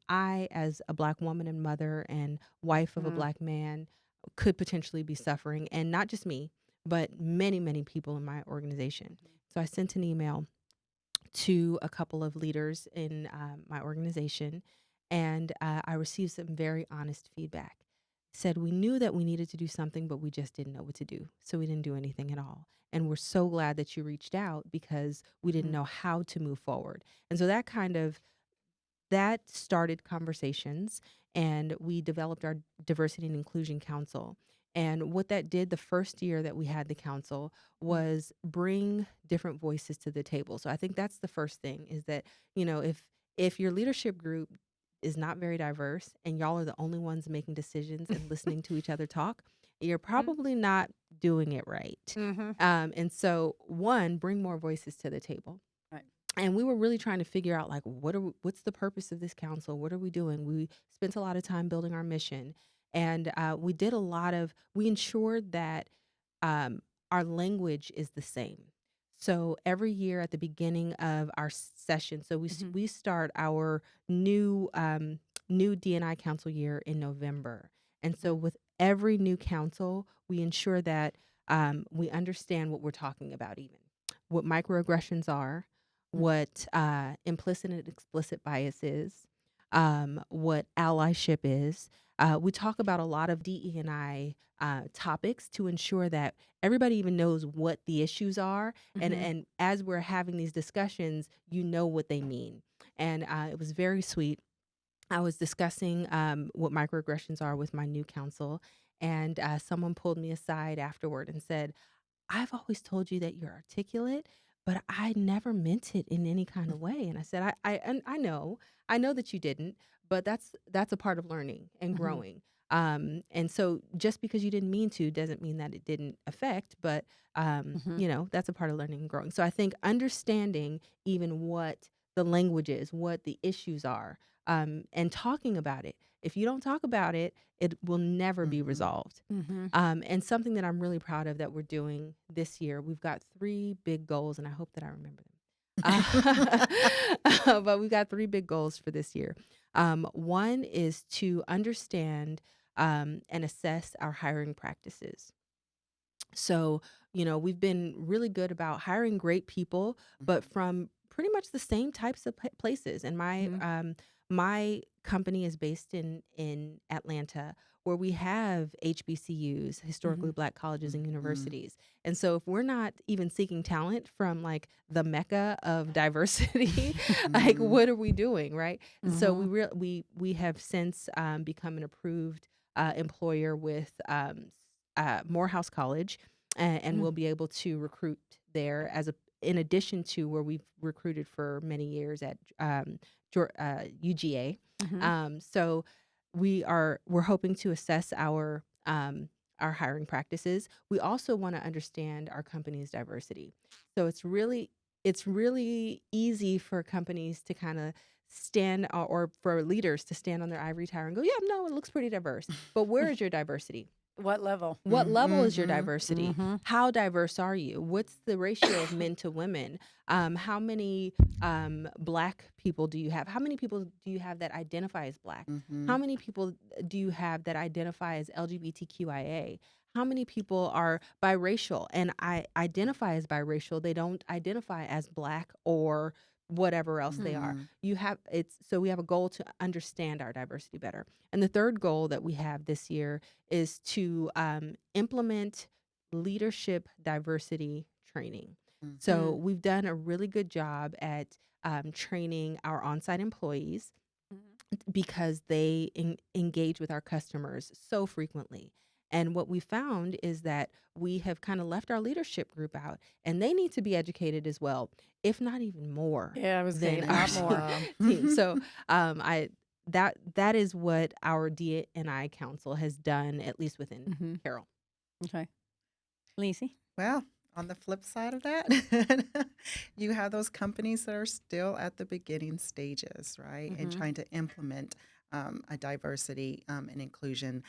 I, as a Black woman and mother and wife of a Black man, could potentially be suffering, and not just me, but many, many people in my organization. So I sent an email to a couple of leaders in my organization, and I received some very honest feedback. Said we knew that we needed to do something, but we just didn't know what to do, so we didn't do anything at all. And we're so glad that you reached out because we didn't know how to move forward. And so that started conversations, and we developed our Diversity and Inclusion Council. And what that did the first year that we had the council was bring different voices to the table. So I think that's the first thing, is that, if your leadership group is not very diverse and y'all are the only ones making decisions and listening to each other talk, you're probably not doing it right. And so, one, bring more voices to the table. And we were really trying to figure out, like, what's the purpose of this council? What are we doing? We spent a lot of time building our mission. And we ensured that our language is the same. So every year at the beginning of our session, so we start our new D&I council year in November. And so with every new council, we ensure that we understand what we're talking about, even what microaggressions are, what implicit and explicit bias is, what allyship is. We talk about a lot of DE&I topics to ensure that everybody even knows what the issues are. And as we're having these discussions, you know what they mean. And it was very sweet. I was discussing what microaggressions are with my new counsel, and someone pulled me aside afterward and said, I've always told you that you're articulate, but I never meant it in any kind of way. And I said, I know that you didn't, but that's a part of learning and growing. And so just because you didn't mean to doesn't mean that it didn't affect, but that's a part of learning and growing. So I think understanding even what the language is, what the issues are, and talking about it. If you don't talk about it, it will never be resolved. And something that I'm really proud of that we're doing this year, we've got 3 big goals, and I hope that I remember them. But we've got 3 big goals for this year. One is to understand and assess our hiring practices. So, we've been really good about hiring great people, but from pretty much the same types of places. And my company is based in Atlanta, where we have HBCUs, historically Black colleges and universities. And so if we're not even seeking talent from like the mecca of diversity, like what are we doing, right? So we have since become an approved employer with Morehouse College, and we'll be able to recruit there in addition to where we've recruited for many years at UGA. So we're hoping to assess our hiring practices. We also want to understand our company's diversity. So it's really easy for companies to kind of stand, or for leaders to stand on their ivory tower and go, yeah, no, it looks pretty diverse. But where is your diversity? What level? What level is your diversity? How diverse are you? What's the ratio of men to women? How many Black people do you have? How many people do you have that identify as Black? How many people do you have that identify as LGBTQIA? How many people are biracial and identify as biracial? They don't identify as Black or whatever else they are. So we have a goal to understand our diversity better. And the third goal that we have this year is to implement leadership diversity training. So we've done a really good job at training our on-site employees because they engage with our customers so frequently. And what we found is that we have kind of left our leadership group out, and they need to be educated as well, if not even more. Yeah, I was saying our not more. team. So that is what our D&I council has done, at least within CARROLL. Okay. Lissi? Well, on the flip side of that, you have those companies that are still at the beginning stages, right? And trying to implement a diversity and inclusion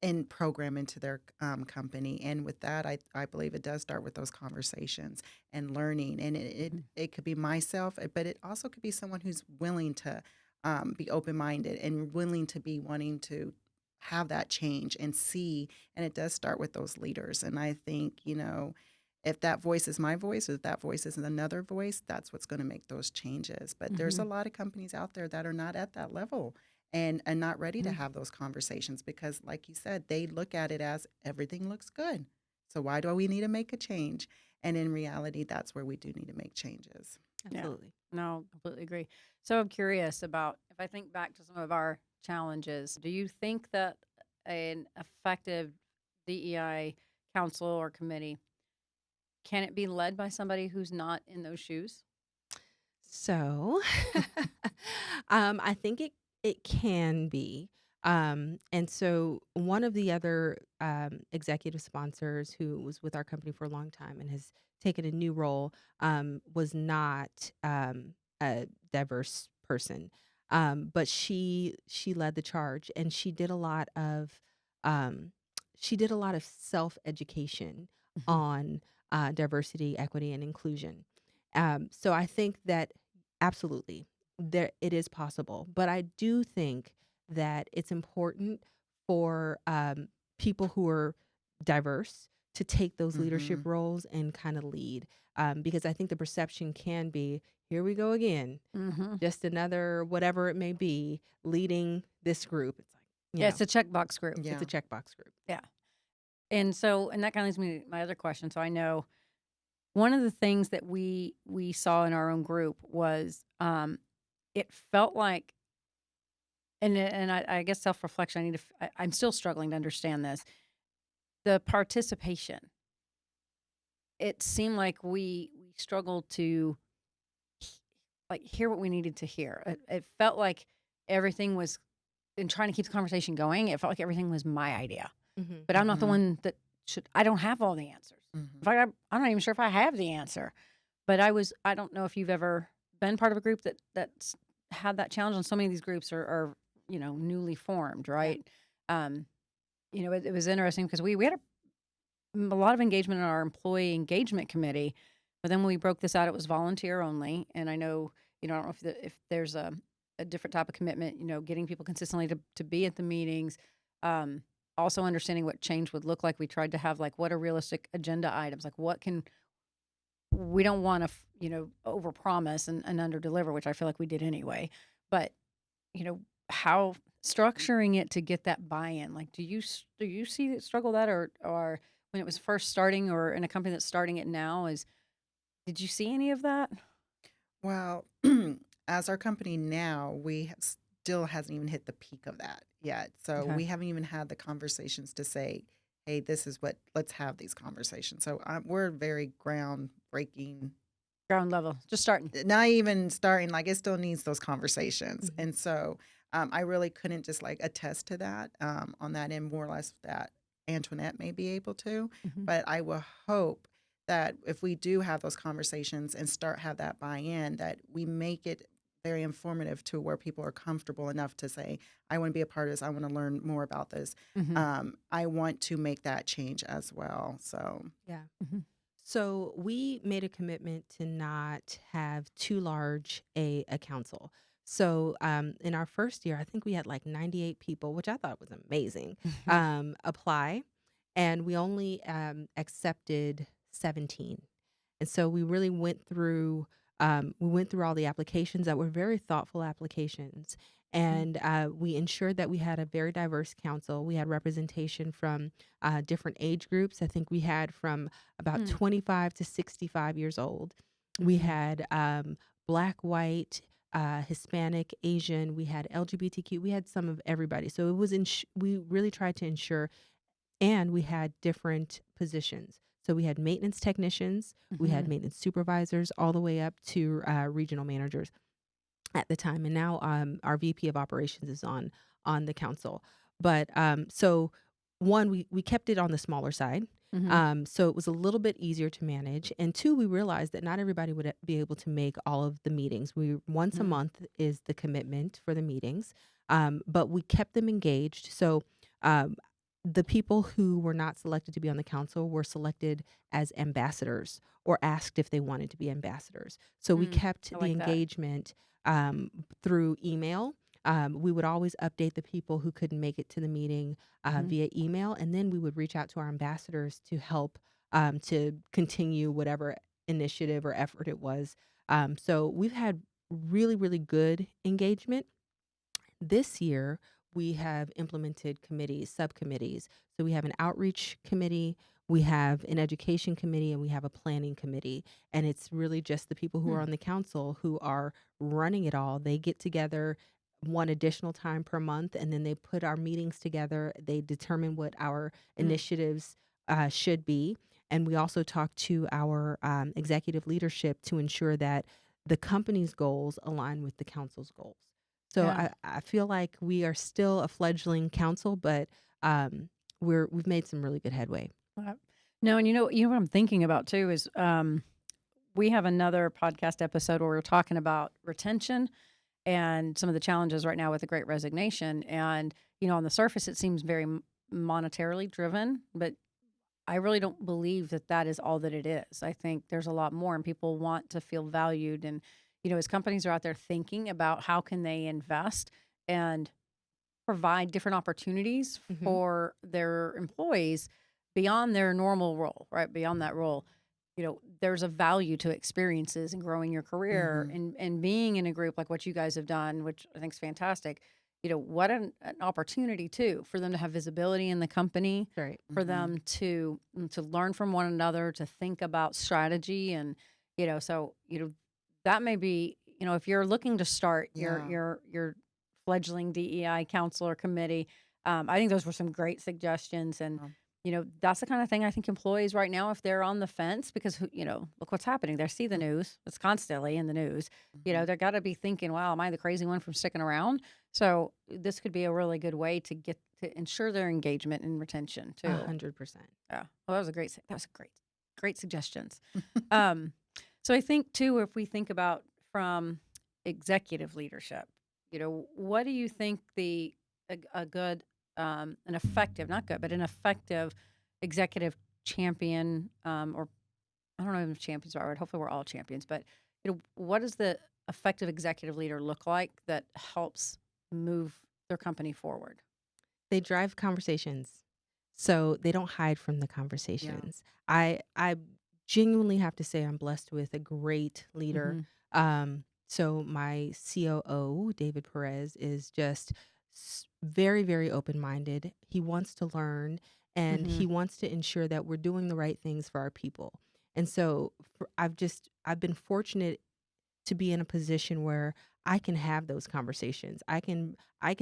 and program into their company. And with that, I believe it does start with those conversations and learning. And it could be myself, but it also could be someone who's willing to be open-minded and willing to be wanting to have that change and see. And it does start with those leaders. And I think, if that voice is my voice, or if that voice is another voice, that's what's going to make those changes. But there's a lot of companies out there that are not at that level and not ready to have those conversations because, like you said, they look at it as everything looks good. So why do we need to make a change? And in reality, that's where we do need to make changes. Absolutely. Yeah. No, completely agree. So I'm curious about, if I think back to some of our challenges, do you think that an effective DEI council or committee, can it be led by somebody who's not in those shoes? So, I think it can be. And so one of the other executive sponsors who was with our company for a long time and has taken a new role was not a diverse person, but she led the charge, and she did a lot of self education on diversity, equity, and inclusion. So I think that absolutely it is possible, but I do think that it's important for people who are diverse to take those leadership roles and kind of lead, because I think the perception can be, here we go again, just another whatever it may be leading this group. It's like, Yeah, it's a checkbox group. Yeah. it's a checkbox group. Yeah. And that kind of leads me to my other question. So I know one of the things that we saw in our own group was it felt like, and I guess self-reflection, I'm still struggling to understand this, the participation. It seemed like we struggled to hear what we needed to hear. It felt like everything was, in trying to keep the conversation going, it felt like everything was my idea. But I'm not the one that I don't have all the answers. In fact, I'm not even sure if I have the answer. But I don't know if you've ever been part of a group that's had that challenge. And so many of these groups are newly formed, right? Yeah. It was interesting because we had a lot of engagement in our employee engagement committee, but then when we broke this out, it was volunteer only. And I know, I don't know if there's a different type of commitment, getting people consistently to be at the meetings. Also understanding what change would look like. We tried to have what are realistic agenda items? We don't want to, overpromise and underdeliver, which I feel like we did anyway. But, how structuring it to get that buy-in, do you see it struggle that or when it was first starting or in a company that's starting it now did you see any of that? Well, as our company now, still hasn't even hit the peak of that yet. So Okay. we haven't even had the conversations to say, hey, this is let's have these conversations. So we're very groundbreaking. Ground level, just starting. Not even starting, it still needs those conversations. And so I really couldn't just attest to that on that end, more or less that Antoinette may be able to. But I will hope that if we do have those conversations and have that buy-in, that we make it very informative to where people are comfortable enough to say, I want to be a part of this. I want to learn more about this. I want to make that change as well. So, yeah. So we made a commitment to not have too large a council. So in our first year, I think we had 98 people, which I thought was amazing, apply. And we only accepted 17. And so we really went through all the applications that were very thoughtful applications. And we ensured that we had a very diverse council. We had representation from different age groups. I think we had from about 25 to 65 years old. We had Black, white, Hispanic, Asian. We had LGBTQ. We had some of everybody. So it was we really tried to ensure, and we had different positions. So we had maintenance technicians, we had maintenance supervisors, all the way up to regional managers at the time. And now our VP of operations is on the council. But so one, we kept it on the smaller side. So it was a little bit easier to manage. And two, we realized that not everybody would be able to make all of the meetings. Once a month is the commitment for the meetings, but we kept them engaged. So the people who were not selected to be on the council were selected as ambassadors or asked if they wanted to be ambassadors. So we kept the engagement through email. We would always update the people who couldn't make it to the meeting via email, and then we would reach out to our ambassadors to help to continue whatever initiative or effort it was. So we've had really, really good engagement. This year, we have implemented committees, subcommittees. So we have an outreach committee, we have an education committee, and we have a planning committee. And it's really just the people who are on the council who are running it all. They get together one additional time per month, and then they put our meetings together. They determine what our initiatives should be. And we also talk to our executive leadership to ensure that the company's goals align with the council's goals. So Yeah. I feel like we are still a fledgling council, but we've made some really good headway. No, and you know what I'm thinking about too is we have another podcast episode where we're talking about retention and some of the challenges right now with the Great Resignation. And on the surface, it seems very monetarily driven, but I really don't believe that that is all that it is. I think there's a lot more, and people want to feel valued. And as companies are out there thinking about how can they invest and provide different opportunities for their employees beyond their normal role, right? Beyond that role, there's a value to experiences and growing your career and being in a group like what you guys have done, which I think is fantastic. What an opportunity too for them to have visibility in the company, Right. for them to learn from one another, to think about strategy, and so that may be if you're looking to start your fledgling DEI council or committee. I think those were some great suggestions, and that's the kind of thing I think employees right now, if they're on the fence, because look what's happening. They see the news; it's constantly in the news. They're got to be thinking, "Wow, am I the crazy one from sticking around?" So this could be a really good way to get to ensure their engagement and retention too. 100%. Yeah. Well, that was great suggestions. So I think too, if we think about from executive leadership, what do you think a good, an effective, not good, but an effective executive champion, or I don't know if champions are right. Hopefully we're all champions, but what does the effective executive leader look like that helps move their company forward? They drive conversations, so they don't hide from the conversations. I genuinely have to say I'm blessed with a great leader. So my COO, David Perez, is just very, very open-minded. He wants to learn, and he wants to ensure that we're doing the right things for our people. And so I've been fortunate to be in a position where I can have those conversations. I can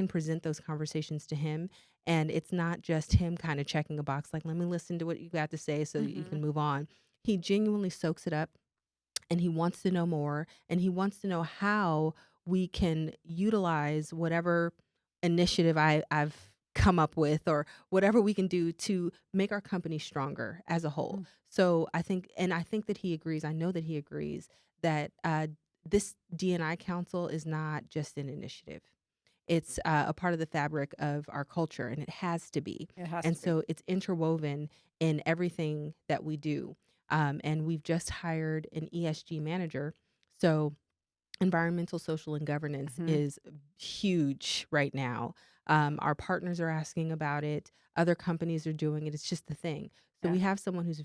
present those conversations to him, and it's not just him kind of checking a box like, let me listen to what you got to say so that you can move on. He genuinely soaks it up, and he wants to know more, and he wants to know how we can utilize whatever initiative I've come up with, or whatever we can do to make our company stronger as a whole. So I think that he agrees. I know that he agrees that this D&I Council is not just an initiative. It's a part of the fabric of our culture, and it has to be. So it's interwoven in everything that we do. And we've just hired an ESG manager. So environmental, social, and governance is huge right now. Our partners are asking about it. Other companies are doing it. It's just the thing. So we have someone who's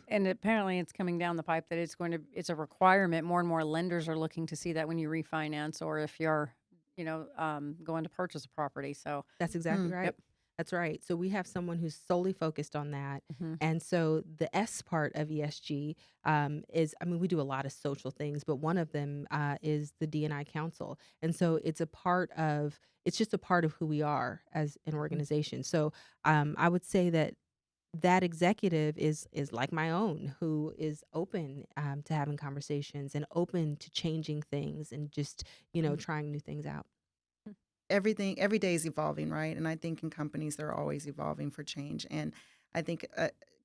and apparently it's coming down the pipe that it's a requirement. More and more lenders are looking to see that when you refinance, or if you're, going to purchase a property. So that's exactly right. Yep. That's right. So we have someone who's solely focused on that. And so the S part of ESG is, we do a lot of social things, but one of them is the D&I Council. And so it's just a part of who we are as an organization. So I would say that executive is like my own, who is open to having conversations and open to changing things and just, trying new things out. Every day is evolving, right? And I think in companies, they're always evolving for change. And I think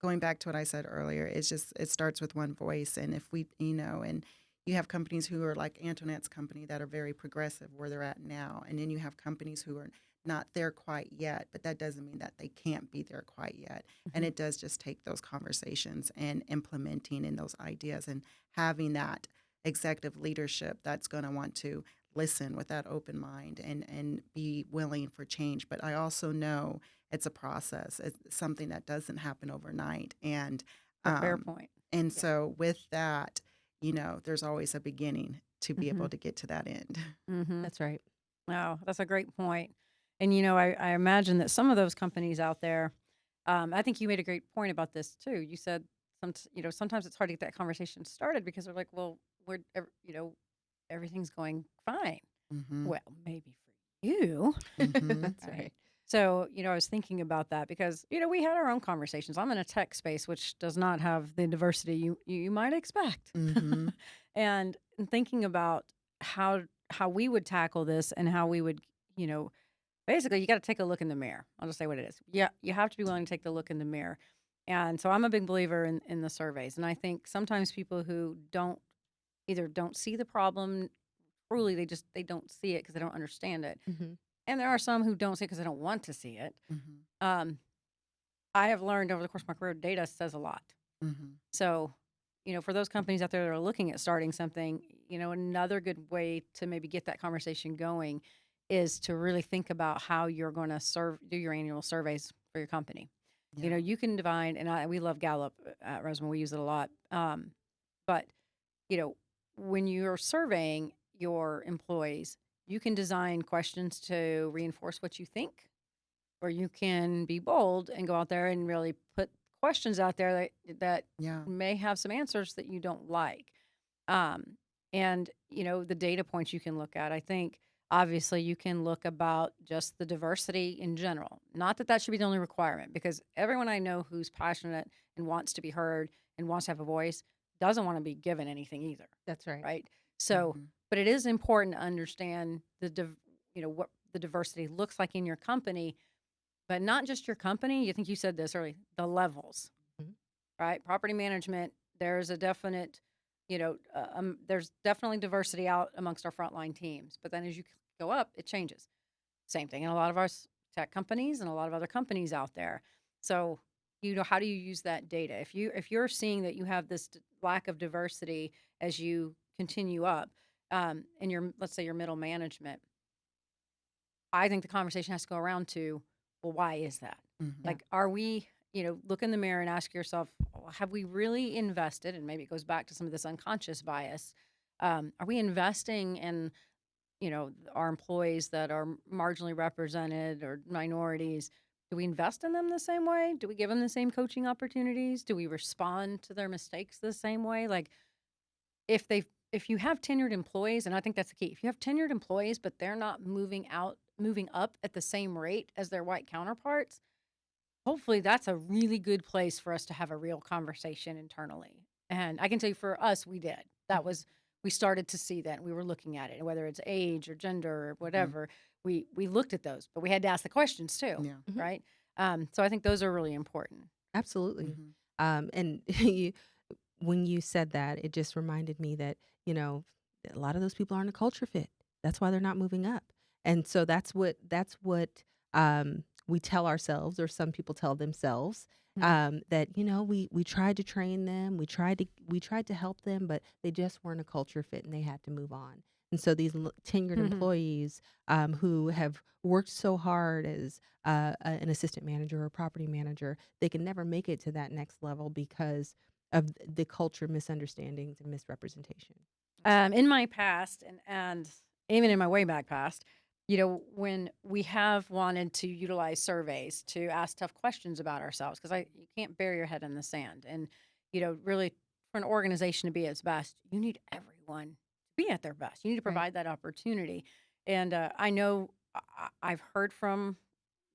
going back to what I said earlier, it starts with one voice. And if we, and you have companies who are like Antoinette's company that are very progressive where they're at now. And then you have companies who are not there quite yet, but that doesn't mean that they can't be there quite yet. And it does just take those conversations and implementing in those ideas and having that executive leadership that's going to want to listen with that open mind and be willing for change. But I also know it's a process. It's something that doesn't happen overnight. And A fair um, point. and so with that, there's always a beginning to be Mm-hmm. able to get to that end. Mm-hmm. That's right. Oh, that's a great point. And I imagine that some of those companies out there, I think you made a great point about this too. You said sometimes it's hard to get that conversation started because they're like, well, everything's going fine. Mm-hmm. Well, maybe for you. Mm-hmm. That's Right. right. So, I was thinking about that because, we had our own conversations. I'm in a tech space, which does not have the diversity you might expect. Mm-hmm. And thinking about how we would tackle this and how we would, basically you got to take a look in the mirror. I'll just say what it is. Yeah, you have to be willing to take the look in the mirror. And so I'm a big believer in the surveys. And I think sometimes people who don't see the problem truly, they don't see it because they don't understand it. Mm-hmm. And there are some who don't see it because they don't want to see it. Mm-hmm. I have learned over the course of my career, data says a lot. Mm-hmm. So, for those companies out there that are looking at starting something, another good way to maybe get that conversation going is to really think about how you're going to do your annual surveys for your company. Yeah. You can divine, and we love Gallup at Resman, we use it a lot. But, when you're surveying your employees, you can design questions to reinforce what you think, or you can be bold and go out there and really put questions out there that Yeah. may have some answers that you don't like. And, the data points you can look at, I think, obviously you can look about just the diversity in general. Not that should be the only requirement, because everyone I know who's passionate and wants to be heard and wants to have a voice doesn't want to be given anything either. That's right. Right. So, Mhm. but it is important to understand what the diversity looks like in your company, but not just your company. You think you said this earlier, the levels, Mhm. right? Property management, there's a definite, there's definitely diversity out amongst our frontline teams. But then as you go up, it changes. Same thing in a lot of our tech companies and a lot of other companies out there. So, how do you use that data? If you're seeing that you have this lack of diversity as you continue up, in let's say your middle management, I think the conversation has to go around to, well, why is that? Mhm. Like, are we, look in the mirror and ask yourself, well, have we really invested? And maybe it goes back to some of this unconscious bias. Are we investing in, our employees that are marginally represented or minorities? Do we invest in them the same way? Do we give them the same coaching opportunities? Do we respond to their mistakes the same way? Like, if you have tenured employees, and I think that's the key, if you have tenured employees, but they're not moving up at the same rate as their white counterparts, hopefully that's a really good place for us to have a real conversation internally. And I can tell you for us, we did. We started to see that. We were looking at it, whether it's age or gender or whatever. We looked at those, but we had to ask the questions too, Yeah. Mhm. right? So I think those are really important. Absolutely. Mhm. And when you said that, it just reminded me that, a lot of those people aren't a culture fit. That's why they're not moving up. And so that's what we tell ourselves, or some people tell themselves, that, we tried to train them, we tried to help them, but they just weren't a culture fit and they had to move on. And so these tenured Mhm. employees who have worked so hard as an assistant manager or a property manager, they can never make it to that next level because of the culture misunderstandings and misrepresentation. In my past and even in my way back past, when we have wanted to utilize surveys to ask tough questions about ourselves, because you can't bury your head in the sand, and really for an organization to be its best, you need everyone to be at their best. You need to Right. provide that opportunity, and I know I've heard from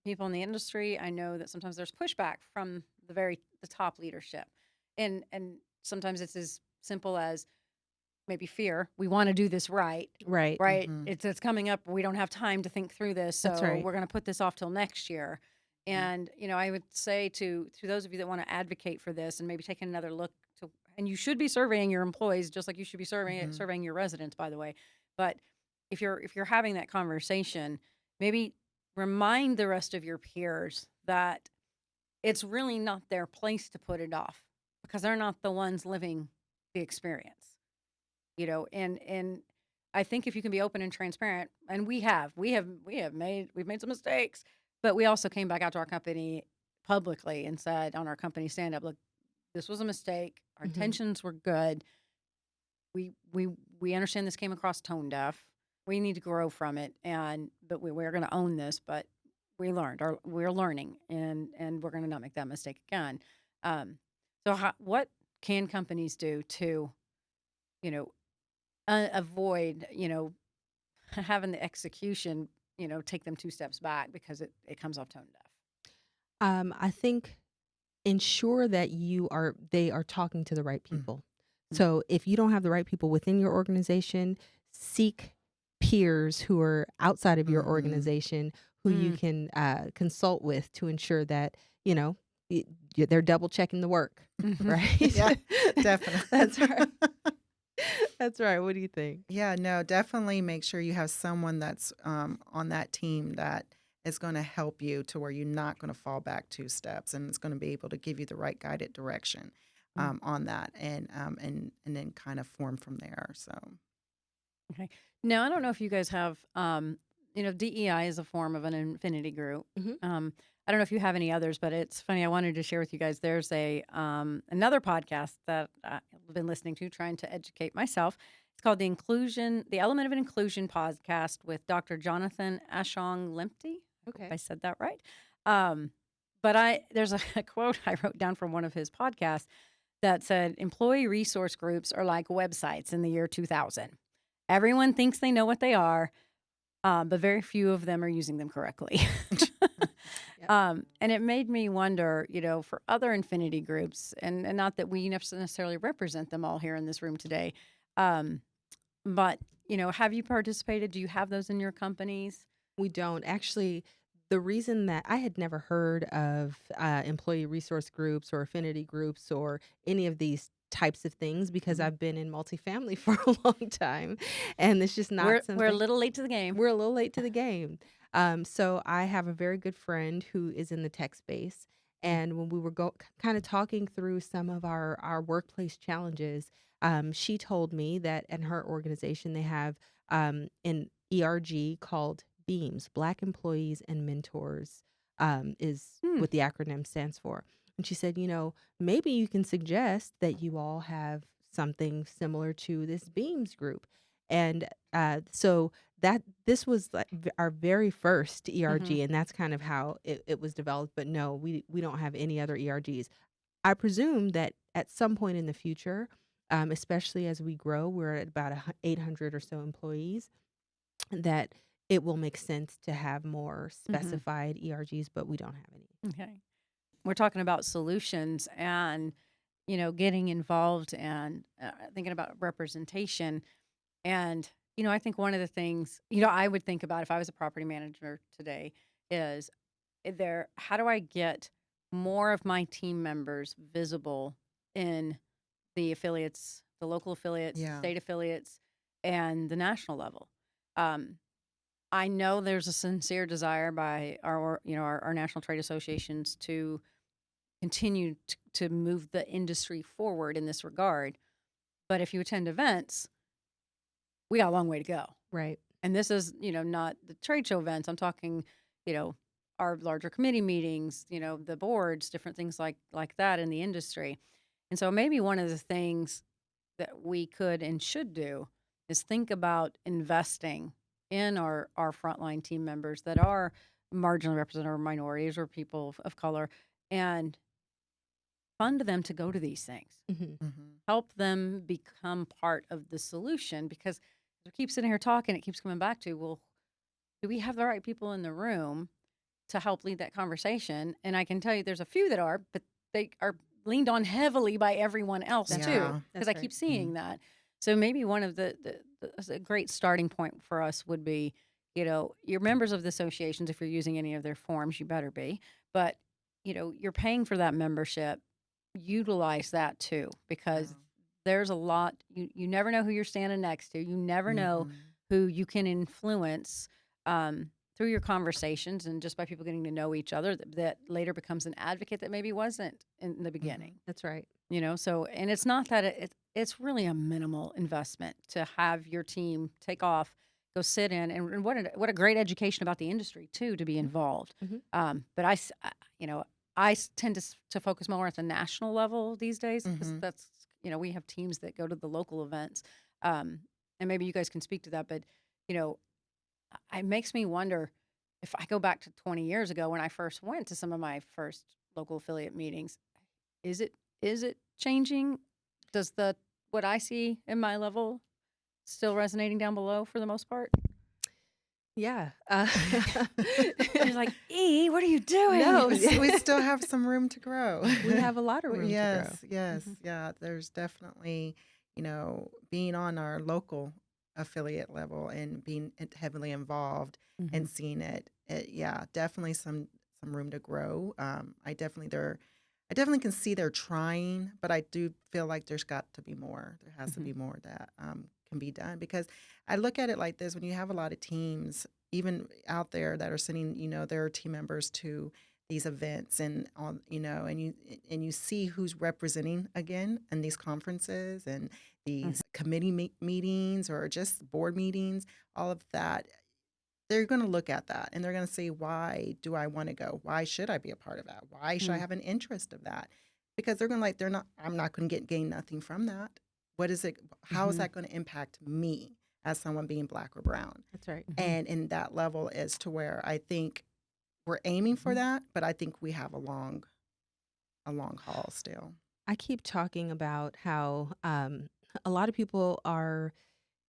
people in the industry. I know that sometimes there's pushback from the top leadership, and sometimes it's as simple as maybe fear. We want to do this right. Right. Right. Mhm. It's coming up. We don't have time to think through this. So That's right. we're going to put this off till next year. And, I would say to those of you that want to advocate for this and maybe taking another look and you should be surveying your employees just like you should be surveying your residents, by the way. But if you're having that conversation, maybe remind the rest of your peers that it's really not their place to put it off because they're not the ones living the experience. And I think if you can be open and transparent, and we've made some mistakes, but we also came back out to our company publicly and said on our company stand up, look, this was a mistake. Our intentions were good. We understand this came across tone deaf. We need to grow from it, but we're going to own this. But we're learning, and we're going to not make that mistake again. What can companies do to, avoid, having the execution, take them 2 steps back because it comes off tone deaf? I think ensure that they are talking to the right people. So if you don't have the right people within your organization, seek peers who are outside of your organization who you can consult with to ensure that, they're double checking the work, right? Yeah, definitely. That's right. That's right. What do you think? Yeah, no, definitely make sure you have someone that's on that team that is going to help you to where you're not going to fall back 2 steps, and it's going to be able to give you the right guided direction on that, and then kind of form from there. So, Okay. Now, I don't know if you guys have, DEI is a form of an infinity group. I don't know if you have any others, but it's funny. I wanted to share with you guys. There's another podcast that I've been listening to, trying to educate myself. It's called the Element of Inclusion podcast with Dr. Jonathan Ashong-Limpty. Okay. If I said that right. But there's a quote I wrote down from one of his podcasts that said, employee resource groups are like websites in the year 2000. Everyone thinks they know what they are, but very few of them are using them correctly. And it made me wonder, for other infinity groups, and not that we necessarily represent them all here in this room today, but, have you participated? Do you have those in your companies? We don't. Actually, the reason that I had never heard of employee resource groups or affinity groups or any of these types of things because I've been in multifamily for a long time, and it's just not something. We're a little late to the game. We're a little late to the game. So I have a very good friend who is in the tech space, and when we were kind of talking through some of our workplace challenges, she told me that in her organization they have an ERG called BEAMS, Black Employees and Mentors, is what the acronym stands for. And she said, maybe you can suggest that you all have something similar to this BEAMS group. And so this was like our very first ERG, and that's kind of how it was developed. But no, we don't have any other ERGs. I presume that at some point in the future, especially as we grow, we're at about 800 or so employees, that it will make sense to have more specified ERGs, but we don't have any. Okay. We're talking about solutions and, getting involved and thinking about representation. And, I think one of the things, I would think about if I was a property manager today is how do I get more of my team members visible in the affiliates, the local affiliates, state affiliates, and the national level? I know there's a sincere desire by our national trade associations to continue to move the industry forward in this regard. But if you attend events, we got a long way to go. Right. And this is, not the trade show events. I'm talking, our larger committee meetings, the boards, different things like that in the industry. And so maybe one of the things that we could and should do is think about investing in our frontline team members that are marginally represented or minorities or people of color, and fund them to go to these things. Help them become part of the solution, because we keep sitting here talking, it keeps coming back to, well, do we have the right people in the room to help lead that conversation? And I can tell you there's a few that are, but they are leaned on heavily by everyone else too, because I keep seeing that. So maybe one of a great starting point for us would be, you're members of the associations. If you're using any of their forms, you better be. But, you're paying for that membership. Utilize that too, because there's a lot. You never know who you're standing next to. You never know who you can influence through your conversations and just by people getting to know each other that later becomes an advocate that maybe wasn't in the beginning. That's right. You know, so, and it's not that it's really a minimal investment to have your team take off, go sit in, and what a great education about the industry too, to be involved. But I tend to focus more at the national level these days, because that's, we have teams that go to the local events. And maybe you guys can speak to that, but, it makes me wonder, if I go back to 20 years ago when I first went to some of my first local affiliate meetings, is it changing? Does what I see in my level still resonating down below for the most part? Yeah. You're like, E, what are you doing? No, We still have some room to grow. we have a lot of room to Yes, grow. yes, yeah. There's definitely, being on our local affiliate level and being heavily involved and seeing it, yeah, definitely some room to grow. I definitely can see they're trying, but I do feel like there's got to be more. There has to be more that can be done, because I look at it like this: when you have a lot of teams, even out there, that are sending, their team members to these events and on, and you see who's representing again in these conferences and these committee meetings or just board meetings, all of that. They're going to look at that and they're going to say, why do I want to go? Why should I be a part of that? Why should I have an interest of that? Because they're going to I'm not going to gain nothing from that. What is it? How is that going to impact me as someone being Black or brown? That's right. And in that level is to where I think we're aiming for that, but I think we have a long haul still. I keep talking about how a lot of people are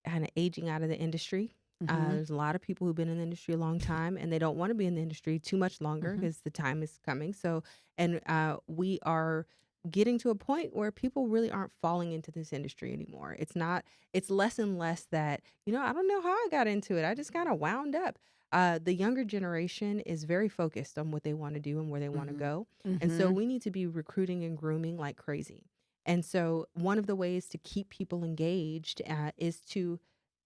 kind of aging out of the industry. There's a lot of people who've been in the industry a long time, and they don't want to be in the industry too much longer because the time is coming. So, and we are getting to a point where people really aren't falling into this industry anymore. It's less and less that, I don't know how I got into it. I just kind of wound up. The younger generation is very focused on what they want to do and where they want to go. And so we need to be recruiting and grooming like crazy. And so one of the ways to keep people engaged is to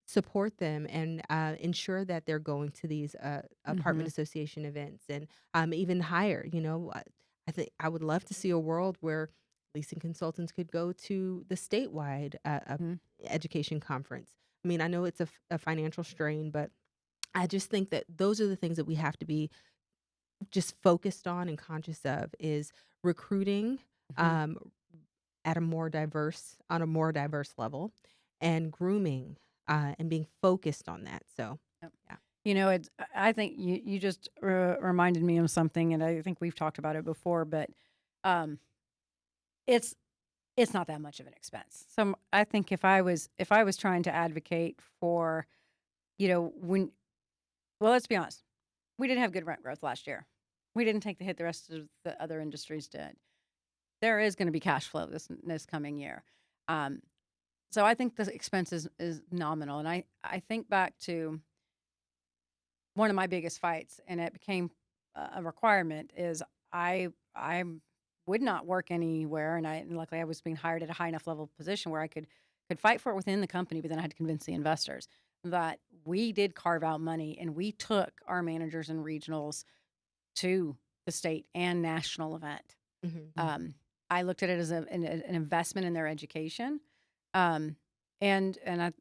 support them and ensure that they're going to these apartment association events and even hire. I think I would love to see a world where leasing consultants could go to the statewide education conference. I mean, I know it's a financial strain, but I just think that those are the things that we have to be just focused on and conscious of, is recruiting on a more diverse level, and grooming and being focused on that. So, yeah. I think you just reminded me of something, and I think we've talked about it before, but it's not that much of an expense. So I think if I was trying to advocate for, well, let's be honest, we didn't have good rent growth last year. We didn't take the hit the rest of the other industries did. There is going to be cash flow this coming year. So I think the expense is nominal. And I think back to one of my biggest fights, and it became a requirement, is I would not work anywhere, and luckily I was being hired at a high enough level position where I could fight for it within the company, but then I had to convince the investors that we did carve out money and we took our managers and regionals to the state and national event. I looked at it as an investment in their education. And I,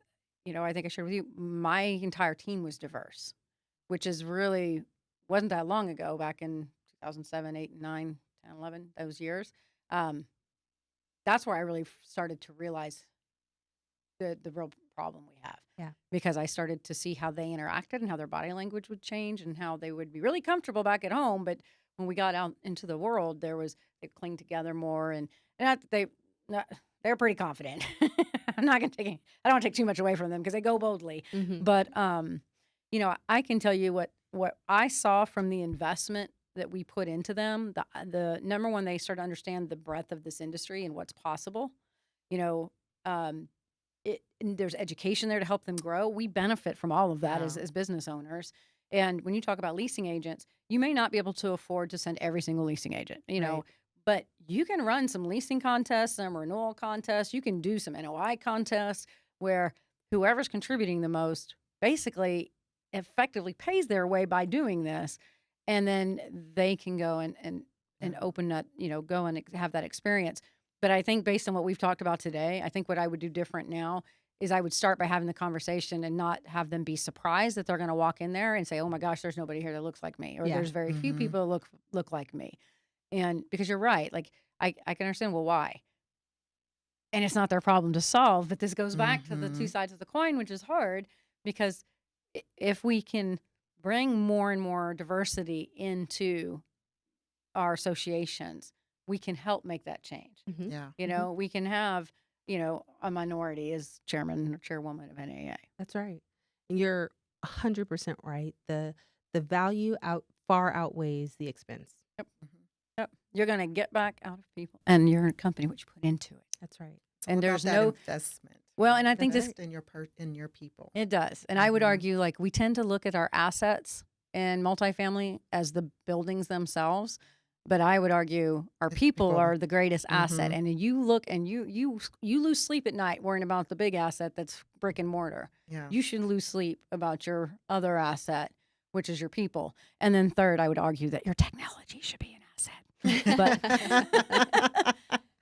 I think I shared with you, my entire team was diverse, which is really wasn't that long ago, back in 2007, 8, 9, 10, 11, those years. That's where I really started to realize the real problem we have. Yeah. Because I started to see how they interacted and how their body language would change and how they would be really comfortable back at home, but when we got out into the world, they cling together more, and they're pretty confident. I don't want to take too much away from them because they go boldly. But I can tell you what I saw from the investment that we put into them. The number one, they start to understand the breadth of this industry and what's possible. There's education there to help them grow. We benefit from all of that as business owners. And when you talk about leasing agents, you may not be able to afford to send every single leasing agent, Right. but you can run some leasing contests, some renewal contests. You can do some NOI contests where whoever's contributing the most, basically, effectively pays their way by doing this, and then they can go and open that, go and have that experience. But I think based on what we've talked about today, I think what I would do different now is I would start by having the conversation and not have them be surprised that they're going to walk in there and say, "Oh my gosh, there's nobody here that looks like me," or Yeah. "There's very few people that look like me." And because you're right, like I can understand, well, why? And it's not their problem to solve, but this goes back to the two sides of the coin, which is hard because if we can bring more and more diversity into our associations, we can help make that change. Yeah. We can have, a minority as chairman or chairwoman of NAA. That's right. And you're 100% right. The value far outweighs the expense. Yep. You're going to get back out of people and your company, what you put into it. That's right. It's all about there's that no investment. Well, and I think this Invest in your people. It does. And I would argue, like, we tend to look at our assets in multifamily as the buildings themselves. But I would argue our people are the greatest asset. And you look and you lose sleep at night worrying about the big asset that's brick and mortar. Yeah. You should lose sleep about your other asset, which is your people. And then third, I would argue that your technology should be an asset. But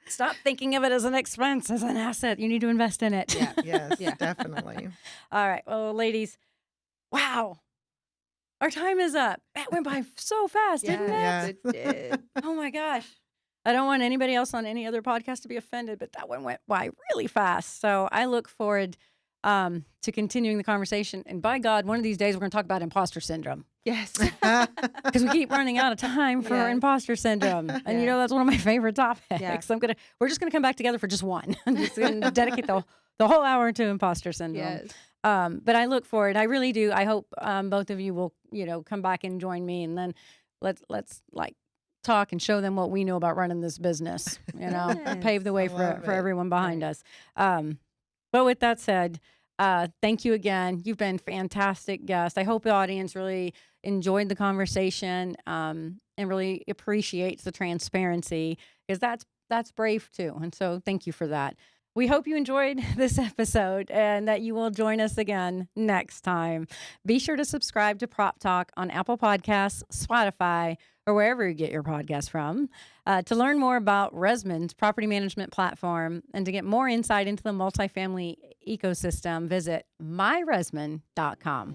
stop thinking of it as an expense, as an asset. You need to invest in it. Yeah. Yes. Definitely. All right. Well, ladies, wow. Our time is up. That went by so fast, didn't it? Yeah. It did. Oh my gosh. I don't want anybody else on any other podcast to be offended, but that one went by really fast. So I look forward to continuing the conversation. And by God, one of these days we're going to talk about imposter syndrome. Yes. Because we keep running out of time for imposter syndrome. And that's one of my favorite topics. Yeah. We're just going to come back together for just one. I'm just going to dedicate the whole hour to imposter syndrome. Yes. But I look forward. I really do. I hope both of you will, come back and join me, and then let's like talk and show them what we know about running this business. And pave the way for everyone behind us. But with that said, thank you again. You've been fantastic guests. I hope the audience really enjoyed the conversation and really appreciates the transparency, because that's brave too. And so thank you for that. We hope you enjoyed this episode and that you will join us again next time. Be sure to subscribe to PropTalk on Apple Podcasts, Spotify, or wherever you get your podcasts from. To learn more about Resman's property management platform and to get more insight into the multifamily ecosystem, visit myresman.com.